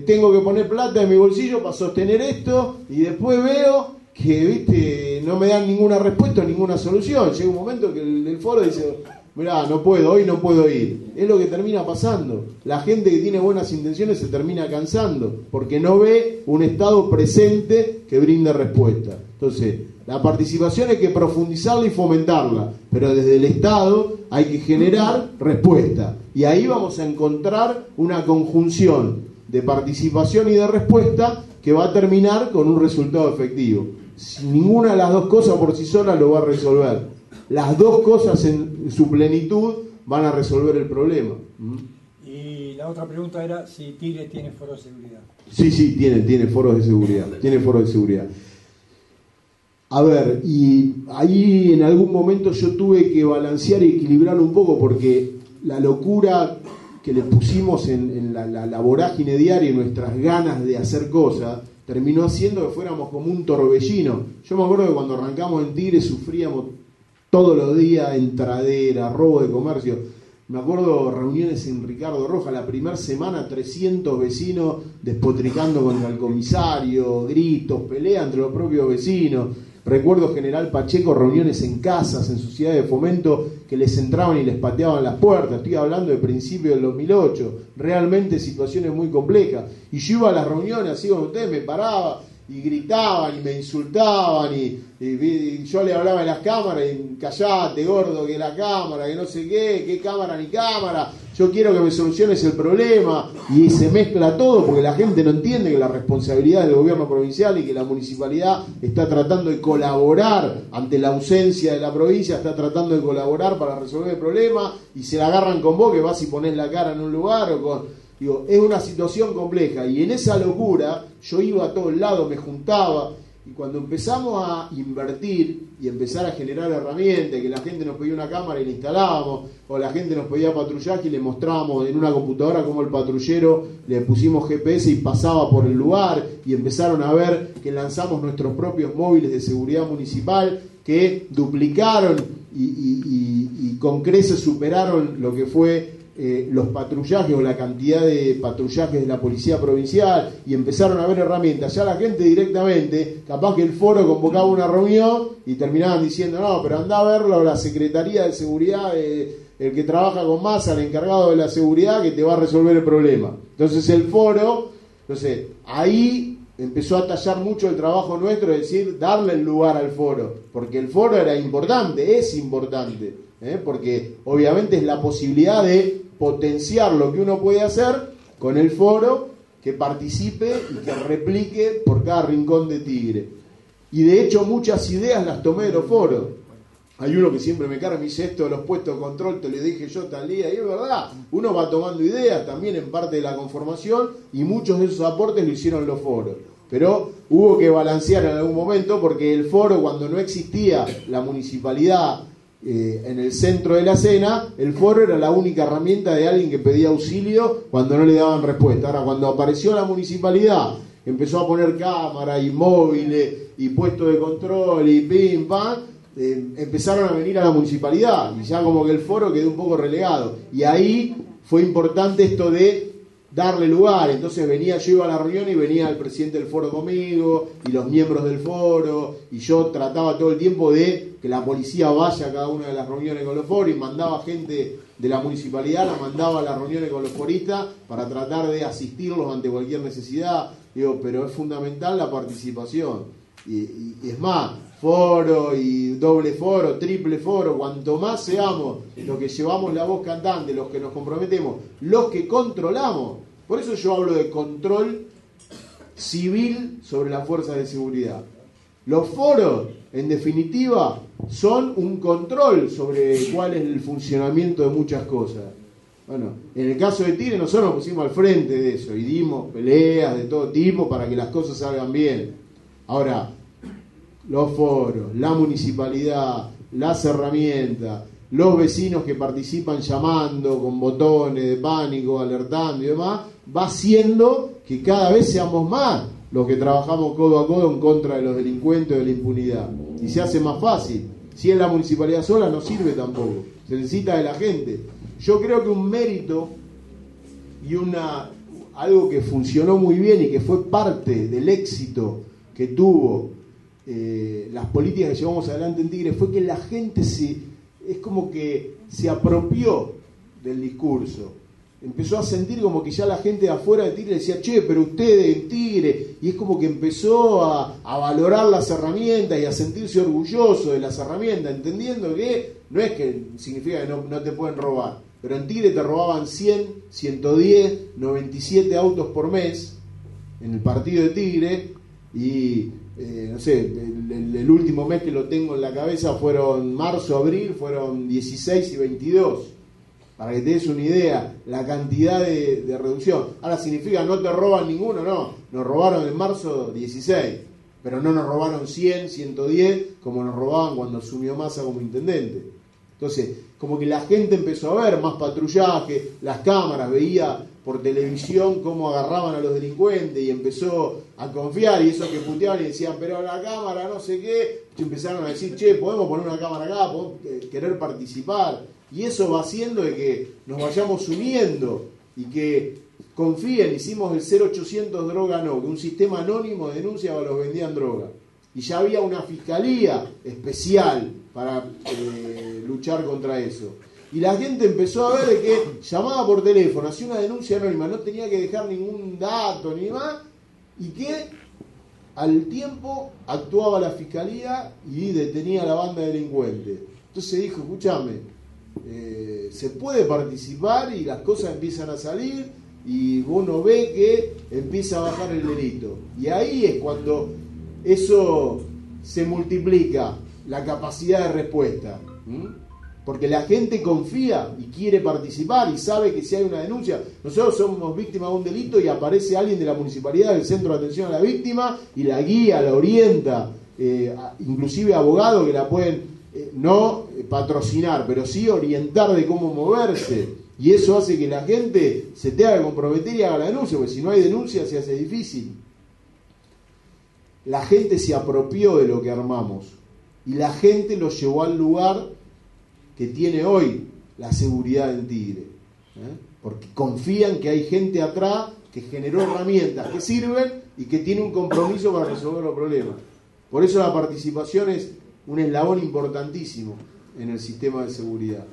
tengo que poner plata en mi bolsillo para sostener esto, y después veo que no me dan ninguna respuesta, ninguna solución. Llega un momento que el foro dice, mirá, no puedo, hoy no puedo ir. Es lo que termina pasando. La gente que tiene buenas intenciones se termina cansando porque no ve un Estado presente que brinde respuesta. Entonces, la participación hay que profundizarla y fomentarla, pero desde el Estado hay que generar respuesta. Y ahí vamos a encontrar una conjunción de participación y de respuesta que va a terminar con un resultado efectivo. Si ninguna de las dos cosas por sí sola lo va a resolver. Las dos cosas en su plenitud van a resolver el problema. Y la otra pregunta era si Tigre tiene foros de seguridad. Sí, tiene foros de seguridad. Tiene foros de seguridad. A ver, y ahí en algún momento yo tuve que balancear y equilibrar un poco, porque la locura que le pusimos en la vorágine diaria y nuestras ganas de hacer cosas terminó haciendo que fuéramos como un torbellino. Yo me acuerdo que cuando arrancamos en Tigre sufríamos todos los días entradera, robo de comercio. Me acuerdo reuniones en Ricardo Rojas, la primera semana 300 vecinos despotricando contra el comisario, gritos, peleas entre los propios vecinos. Recuerdo General Pacheco, reuniones en casas, en sociedades de fomento, que les entraban y les pateaban las puertas. Estoy hablando de principios del 2008. Realmente situaciones muy complejas. Y yo iba a las reuniones, así como ustedes, me paraba y gritaban y me insultaban y yo le hablaba en las cámaras y callate gordo, que la cámara, que no sé qué cámara ni cámara, yo quiero que me soluciones el problema, y se mezcla todo porque la gente no entiende que la responsabilidad es del gobierno provincial y que la municipalidad está tratando de colaborar ante la ausencia de la provincia, está tratando de colaborar para resolver el problema, y se la agarran con vos que vas y ponés la cara en un lugar o con... Digo, es una situación compleja, y en esa locura yo iba a todos lados, me juntaba, y cuando empezamos a invertir y empezar a generar herramientas, que la gente nos pedía una cámara y la instalábamos, o la gente nos pedía patrullaje y le mostrábamos en una computadora cómo el patrullero le pusimos GPS y pasaba por el lugar, y empezaron a ver que lanzamos nuestros propios móviles de seguridad municipal que duplicaron y con creces superaron lo que fue los patrullajes o la cantidad de patrullajes de la policía provincial, y empezaron a ver herramientas. Ya la gente directamente, capaz que el foro convocaba una reunión y terminaban diciendo, no, pero anda a verlo la Secretaría de Seguridad, el que trabaja con masa, el encargado de la seguridad, que te va a resolver el problema. Entonces el foro, ahí empezó a tallar mucho el trabajo nuestro, es decir, darle el lugar al foro, porque el foro era importante, es importante, porque obviamente es la posibilidad de potenciar lo que uno puede hacer con el foro, que participe y que replique por cada rincón de Tigre. Y de hecho muchas ideas las tomé de los foros. Hay uno que siempre me carga y me dice, esto de los puestos de control te lo dije yo tal día, y es verdad, uno va tomando ideas también en parte de la conformación, y muchos de esos aportes lo hicieron los foros. Pero hubo que balancear en algún momento, porque el foro, cuando no existía la municipalidad en el centro de la escena, el foro era la única herramienta de alguien que pedía auxilio cuando no le daban respuesta. Ahora, cuando apareció la municipalidad, empezó a poner cámaras y móviles y puestos de control y pim pam, empezaron a venir a la municipalidad, y ya como que el foro quedó un poco relegado, y ahí fue importante esto de darle lugar. Entonces yo iba a la reunión y venía el presidente del foro conmigo y los miembros del foro, y yo trataba todo el tiempo de que la policía vaya a cada una de las reuniones con los foros, y mandaba gente de la municipalidad, la mandaba a las reuniones con los foristas para tratar de asistirlos ante cualquier necesidad. Digo, pero es fundamental la participación, y es más, foro y doble foro, triple foro, cuanto más seamos los que llevamos la voz cantante, los que nos comprometemos, los que controlamos. Por eso yo hablo de control civil sobre las fuerzas de seguridad. Los foros, en definitiva, son un control sobre cuál es el funcionamiento de muchas cosas. Bueno, en el caso de Tigre nosotros nos pusimos al frente de eso y dimos peleas de todo tipo para que las cosas salgan bien. Ahora, los foros, la municipalidad, las herramientas, los vecinos que participan llamando con botones de pánico, alertando y demás, va haciendo que cada vez seamos más los que trabajamos codo a codo en contra de los delincuentes o de la impunidad. Y se hace más fácil. Si es la municipalidad sola no sirve tampoco, se necesita de la gente. Yo creo que un mérito y algo que funcionó muy bien y que fue parte del éxito que tuvo las políticas que llevamos adelante en Tigre fue que la gente es como que se apropió del discurso. empezó a sentir como que ya la gente de afuera de Tigre decía, che, pero ustedes en Tigre, y es como que empezó a valorar las herramientas y a sentirse orgulloso de las herramientas, entendiendo que no es que significa que no te pueden robar, pero en Tigre te robaban 100, 110, 97 autos por mes en el partido de Tigre, y no sé, el último mes que lo tengo en la cabeza fueron marzo, abril, fueron 16 y 22. Para que te des una idea, la cantidad de reducción. Ahora, ¿significa no te roban ninguno? No, nos robaron en marzo 16, pero no nos robaron 100, 110, como nos robaban cuando asumió Massa como intendente. Entonces, como que la gente empezó a ver más patrullaje, las cámaras, veía por televisión cómo agarraban a los delincuentes y empezó a confiar, y esos que puteaban y decían, pero la cámara, no sé qué, empezaron a decir, che, podemos poner una cámara acá, podemos querer participar. Y eso va haciendo de que nos vayamos uniendo y que confíen. Hicimos el 0800 Droga No, que un sistema anónimo de denuncia a los que vendían droga. Y ya había una fiscalía especial para luchar contra eso. Y la gente empezó a ver de que llamaba por teléfono, hacía una denuncia anónima, no tenía que dejar ningún dato ni más, y que al tiempo actuaba la fiscalía y detenía a la banda delincuente. Entonces dijo, escúchame, se puede participar y las cosas empiezan a salir y uno ve que empieza a bajar el delito, y ahí es cuando eso se multiplica, la capacidad de respuesta, porque la gente confía y quiere participar y sabe que si hay una denuncia, nosotros somos víctimas de un delito y aparece alguien de la municipalidad del centro de atención a la víctima y la guía, la orienta, inclusive abogados que la pueden no patrocinar, pero sí orientar de cómo moverse, y eso hace que la gente se tenga que comprometer y haga la denuncia, porque si no hay denuncia se hace difícil. La gente se apropió de lo que armamos y la gente lo llevó al lugar que tiene hoy la seguridad en Tigre, porque confían que hay gente atrás que generó herramientas que sirven y que tiene un compromiso para resolver los problemas. Por eso la participación es un eslabón importantísimo en el sistema de seguridad.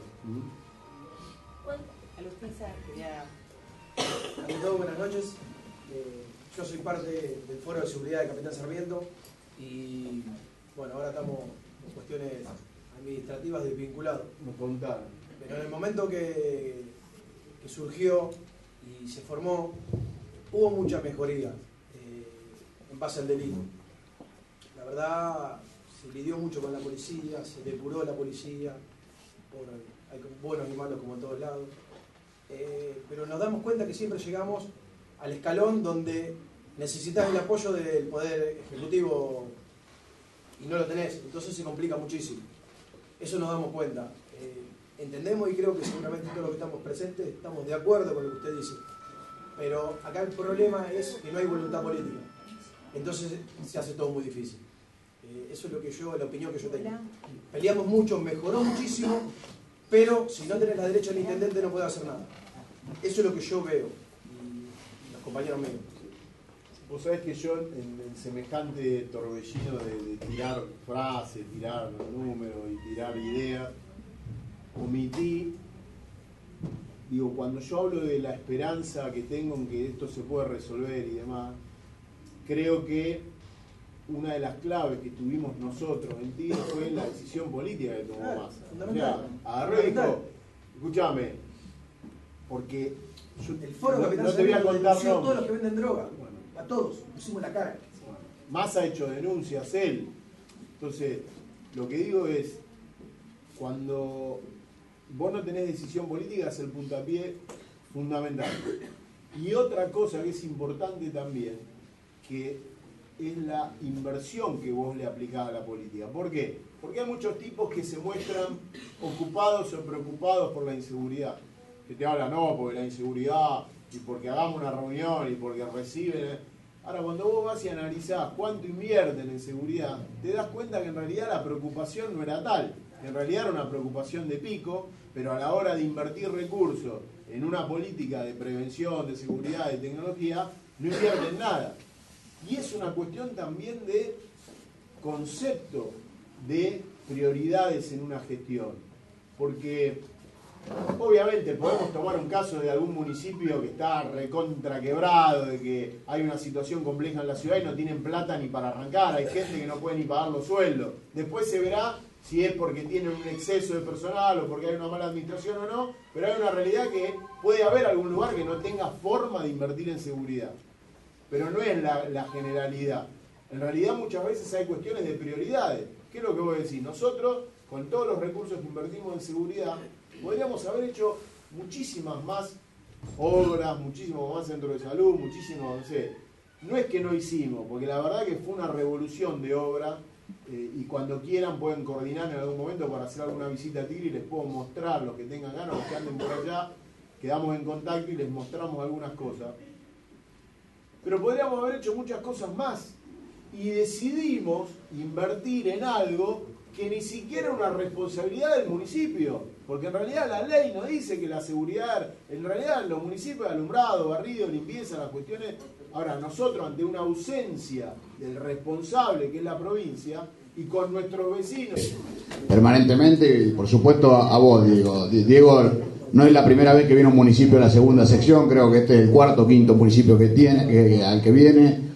Ante todo, buenas noches. Yo soy parte del Foro de Seguridad de Capitán Sarmiento y bueno, ahora estamos en cuestiones administrativas desvinculados. Nos contaron. Pero en el momento que surgió y se formó, hubo mucha mejoría en base al delito. La verdad, se lidió mucho con la policía, se depuró la policía, hay buenos y malos como en todos lados, pero nos damos cuenta que siempre llegamos al escalón donde necesitas el apoyo del Poder Ejecutivo y no lo tenés, entonces se complica muchísimo. Eso nos damos cuenta. Entendemos y creo que seguramente todos los que estamos presentes estamos de acuerdo con lo que usted dice, pero acá el problema es que no hay voluntad política, entonces se hace todo muy difícil. Eso es lo que la opinión que yo tengo. Peleamos mucho, mejoró muchísimo, pero si no tenés la derecha del intendente no puede hacer nada. Eso es lo que yo veo, y los compañeros míos. Vos sabés que yo en semejante torbellino de tirar frases, tirar números y tirar ideas, omití, digo, cuando yo hablo de la esperanza que tengo en que esto se puede resolver y demás, creo que una de las claves que tuvimos nosotros en Tigre fue la decisión política que tomó Massa. O sea, agarró y dijo, escúchame, porque yo el Foro no te voy a contar a todos los que venden droga, a todos, pusimos la cara. Massa ha hecho denuncias él. Entonces, lo que digo es, cuando vos no tenés decisión política es el puntapié fundamental. Y otra cosa que es importante también, que es la inversión que vos le aplicás a la política. ¿Por qué? Porque hay muchos tipos que se muestran ocupados o preocupados por la inseguridad. Que te hablan, no, porque la inseguridad, y porque hagamos una reunión, y porque reciben. Ahora, cuando vos vas y analizás cuánto invierten en seguridad, te das cuenta que en realidad la preocupación no era tal. En realidad era una preocupación de pico, pero a la hora de invertir recursos en una política de prevención, de seguridad, de tecnología, no invierten nada. Y es una cuestión también de concepto de prioridades en una gestión. Porque Obviamente podemos tomar un caso de algún municipio que está recontra quebrado, de que hay una situación compleja en la ciudad y no tienen plata ni para arrancar, hay gente que no puede ni pagar los sueldos. Después se verá si es porque tienen un exceso de personal o porque hay una mala administración o no, pero hay una realidad que puede haber algún lugar que no tenga forma de invertir en seguridad. Pero no es la generalidad. En realidad muchas veces hay cuestiones de prioridades. ¿Qué es lo que voy a decir? Nosotros, con todos los recursos que invertimos en seguridad, podríamos haber hecho muchísimas más obras, muchísimos más centros de salud, muchísimos, no sé. No es que no hicimos, porque la verdad que fue una revolución de obra. Y cuando quieran pueden coordinar en algún momento para hacer alguna visita a Tigre y les puedo mostrar, los que tengan ganas, los que anden por allá, quedamos en contacto y les mostramos algunas cosas. Pero podríamos haber hecho muchas cosas más y decidimos invertir en algo que ni siquiera es una responsabilidad del municipio, porque en realidad la ley no dice que la seguridad, en realidad los municipios de alumbrado, barrido, limpieza, las cuestiones. Ahora, nosotros ante una ausencia del responsable, que es la provincia, y con nuestros vecinos... Permanentemente, y por supuesto a vos, Diego. Diego no es la primera vez que viene a un municipio de la segunda sección, creo que este es el cuarto o quinto municipio que tiene, al que viene.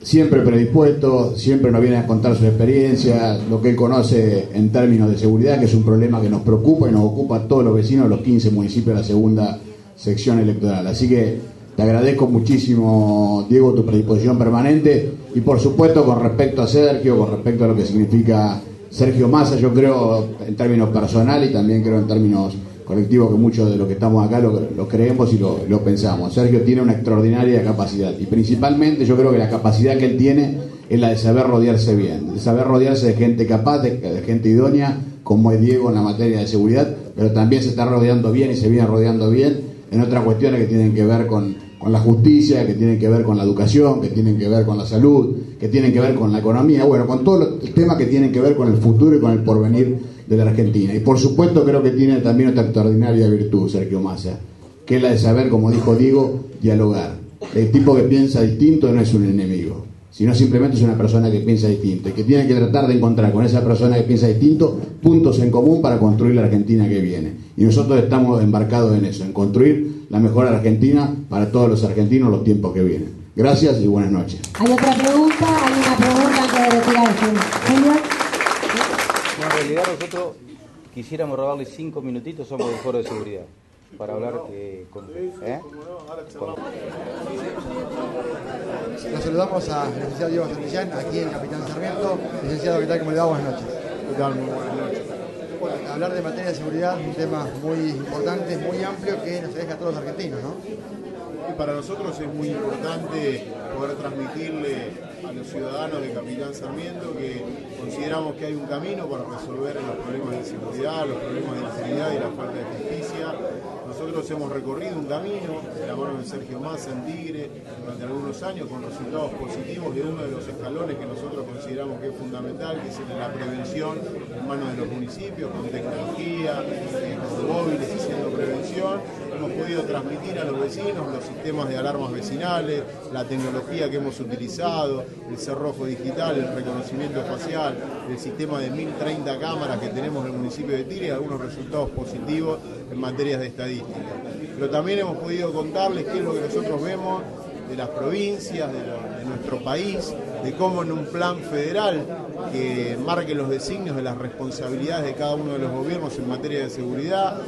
Siempre predispuesto, siempre nos viene a contar su experiencia, lo que él conoce en términos de seguridad, que es un problema que nos preocupa y nos ocupa a todos los vecinos de los 15 municipios de la segunda sección electoral. Así que te agradezco muchísimo, Diego, tu predisposición permanente y por supuesto con respecto a Sergio, con respecto a lo que significa Sergio Massa, yo creo en términos personales y también creo en términos colectivos que muchos de los que estamos acá lo creemos y lo pensamos. Sergio tiene una extraordinaria capacidad y principalmente yo creo que la capacidad que él tiene es la de saber rodearse bien, de saber rodearse de gente capaz, de gente idónea, como es Diego en la materia de seguridad, pero también se está rodeando bien y se viene rodeando bien en otras cuestiones que tienen que ver con la justicia, que tienen que ver con la educación, que tienen que ver con la salud, que tienen que ver con la economía, bueno, con todos los temas que tienen que ver con el futuro y con el porvenir de la Argentina. Y por supuesto creo que tiene también otra extraordinaria virtud, Sergio Massa, que es la de saber, como dijo Diego, dialogar. El tipo que piensa distinto no es un enemigo, sino simplemente es una persona que piensa distinto y que tiene que tratar de encontrar con esa persona que piensa distinto puntos en común para construir la Argentina que viene. Y nosotros estamos embarcados en eso, en construir la mejor Argentina para todos los argentinos los tiempos que vienen. Gracias y buenas noches. ¿Hay otra pregunta? Hay una pregunta antes de retirarse. Julio. No, en realidad nosotros quisiéramos robarle 5 minutitos, somos del Foro de Seguridad, para hablar con... Nos saludamos al licenciado Diego Santillán, aquí en Capitán Sarmiento. Licenciado, ¿qué tal? ¿Cómo le va? Buenas noches. ¿Qué tal? Muy buenas noches. Bueno, hablar de materia de seguridad, un tema muy importante, muy amplio, que nos deja a todos los argentinos, ¿no? Y para nosotros es muy importante poder transmitirle a los ciudadanos de Capitán Sarmiento que consideramos que hay un camino para resolver los problemas de seguridad, los problemas de inseguridad y la falta de justicia. Nosotros hemos recorrido un camino de la mano de Sergio Massa en Tigre durante algunos años con resultados positivos, y uno de los escalones que nosotros consideramos que es fundamental, que es el de la prevención en manos de los municipios, con tecnología, con móviles haciendo prevención. Hemos podido transmitir a los vecinos los sistemas de alarmas vecinales, la tecnología que hemos utilizado, el cerrojo digital, el reconocimiento facial, el sistema de 1030 cámaras que tenemos en el municipio de Tigre, y algunos resultados positivos en materias de estadística. Pero también hemos podido contarles qué es lo que nosotros vemos de las provincias, de nuestro país, de cómo en un plan federal que marque los designios de las responsabilidades de cada uno de los gobiernos en materia de seguridad,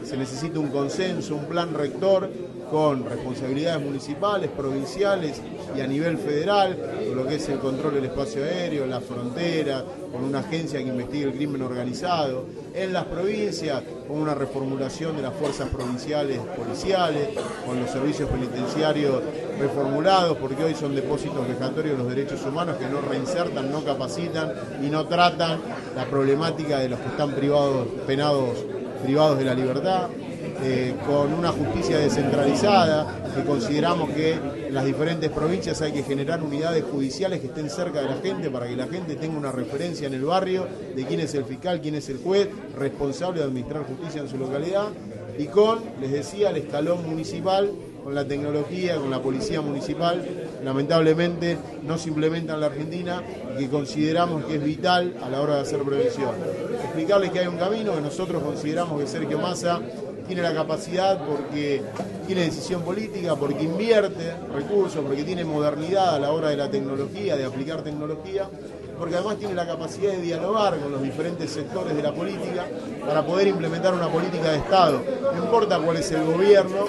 se necesita un consenso, un plan rector con responsabilidades municipales, provinciales y a nivel federal, con lo que es el control del espacio aéreo, la frontera, con una agencia que investigue el crimen organizado, en las provincias, con una reformulación de las fuerzas provinciales policiales, con los servicios penitenciarios reformulados, porque hoy son depósitos vejatorios de los derechos humanos que no reinsertan, no capacitan y no tratan la problemática de los que están privados de la libertad, con una justicia descentralizada, que consideramos que en las diferentes provincias hay que generar unidades judiciales que estén cerca de la gente para que la gente tenga una referencia en el barrio de quién es el fiscal, quién es el juez responsable de administrar justicia en su localidad, y con, les decía, el escalón municipal, con la tecnología, con la policía municipal, lamentablemente no se implementa en la Argentina y que consideramos que es vital a la hora de hacer prevención. explicarles que hay un camino, que nosotros consideramos que Sergio Massa tiene la capacidad porque tiene decisión política, porque invierte recursos, porque tiene modernidad a la hora de la tecnología, de aplicar tecnología, porque además tiene la capacidad de dialogar con los diferentes sectores de la política para poder implementar una política de Estado. No importa cuál es el gobierno,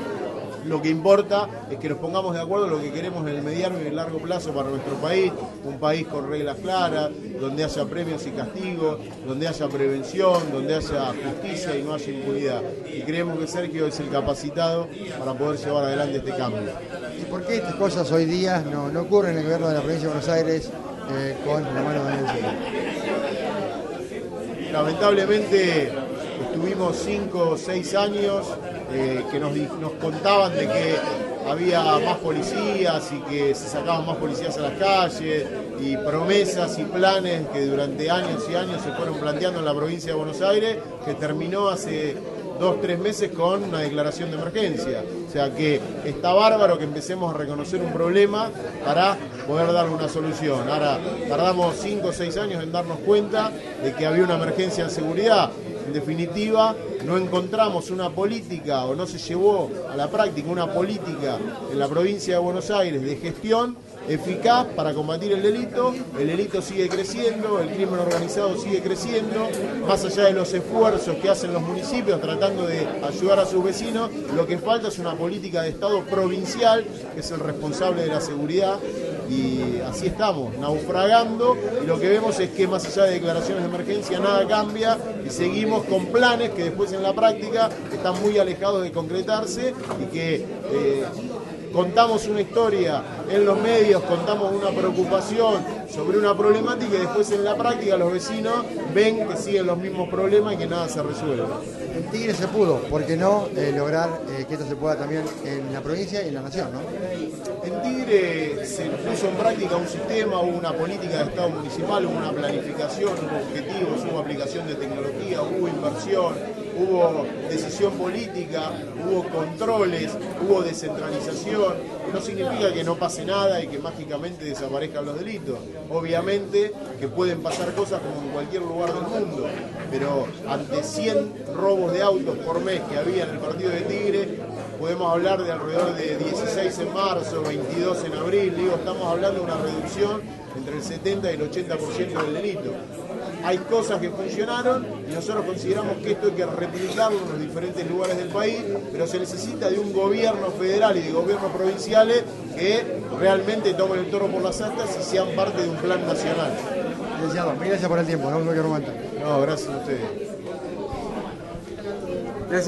lo que importa es que nos pongamos de acuerdo en lo que queremos en el mediano y en el largo plazo para nuestro país, un país con reglas claras, donde haya premios y castigos, donde haya prevención, donde haya justicia y no haya impunidad. Y creemos que Sergio es el capacitado para poder llevar adelante este cambio. ¿Y por qué estas cosas hoy día no ocurren en el gobierno de la provincia de Buenos Aires con la mano de Daniel Scioli? Lamentablemente estuvimos 5 o 6 años que nos contaban de que había más policías y que se sacaban más policías a las calles y promesas y planes que durante años y años se fueron planteando en la provincia de Buenos Aires, que terminó hace 2 o 3 meses con una declaración de emergencia. O sea que está bárbaro que empecemos a reconocer un problema para poder darle una solución. Ahora tardamos 5 o 6 años en darnos cuenta de que había una emergencia en seguridad. En definitiva, no encontramos una política o no se llevó a la práctica una política en la provincia de Buenos Aires de gestión eficaz para combatir el delito sigue creciendo, el crimen organizado sigue creciendo, más allá de los esfuerzos que hacen los municipios tratando de ayudar a sus vecinos, lo que falta es una política de Estado provincial, que es el responsable de la seguridad, y así estamos, naufragando, y lo que vemos es que más allá de declaraciones de emergencia nada cambia, y seguimos con planes que después en la práctica están muy alejados de concretarse, y que contamos una historia en los medios, contamos una preocupación sobre una problemática y después en la práctica los vecinos ven que siguen los mismos problemas y que nada se resuelve. En Tigre se pudo, ¿por qué no lograr que esto se pueda también en la provincia y en la nación, ¿no? En Tigre se puso en práctica un sistema, hubo una política de Estado municipal, hubo una planificación, hubo objetivos, hubo aplicación de tecnología, hubo inversión, hubo decisión política, hubo controles, hubo descentralización. No significa que no pase nada y que mágicamente desaparezcan los delitos. Obviamente que pueden pasar cosas como en cualquier lugar del mundo, pero ante 100 robos de autos por mes que había en el partido de Tigre, podemos hablar de alrededor de 16 en marzo, 22 en abril, estamos hablando de una reducción entre el 70 y el 80% del delito. Hay cosas que funcionaron y nosotros consideramos que esto hay que replicarlo en los diferentes lugares del país, pero se necesita de un gobierno federal y de gobiernos provinciales que realmente tomen el toro por las astas y sean parte de un plan nacional. Licenciado, gracias por el tiempo, no me quiero aguantar. No, gracias a ustedes. Gracias.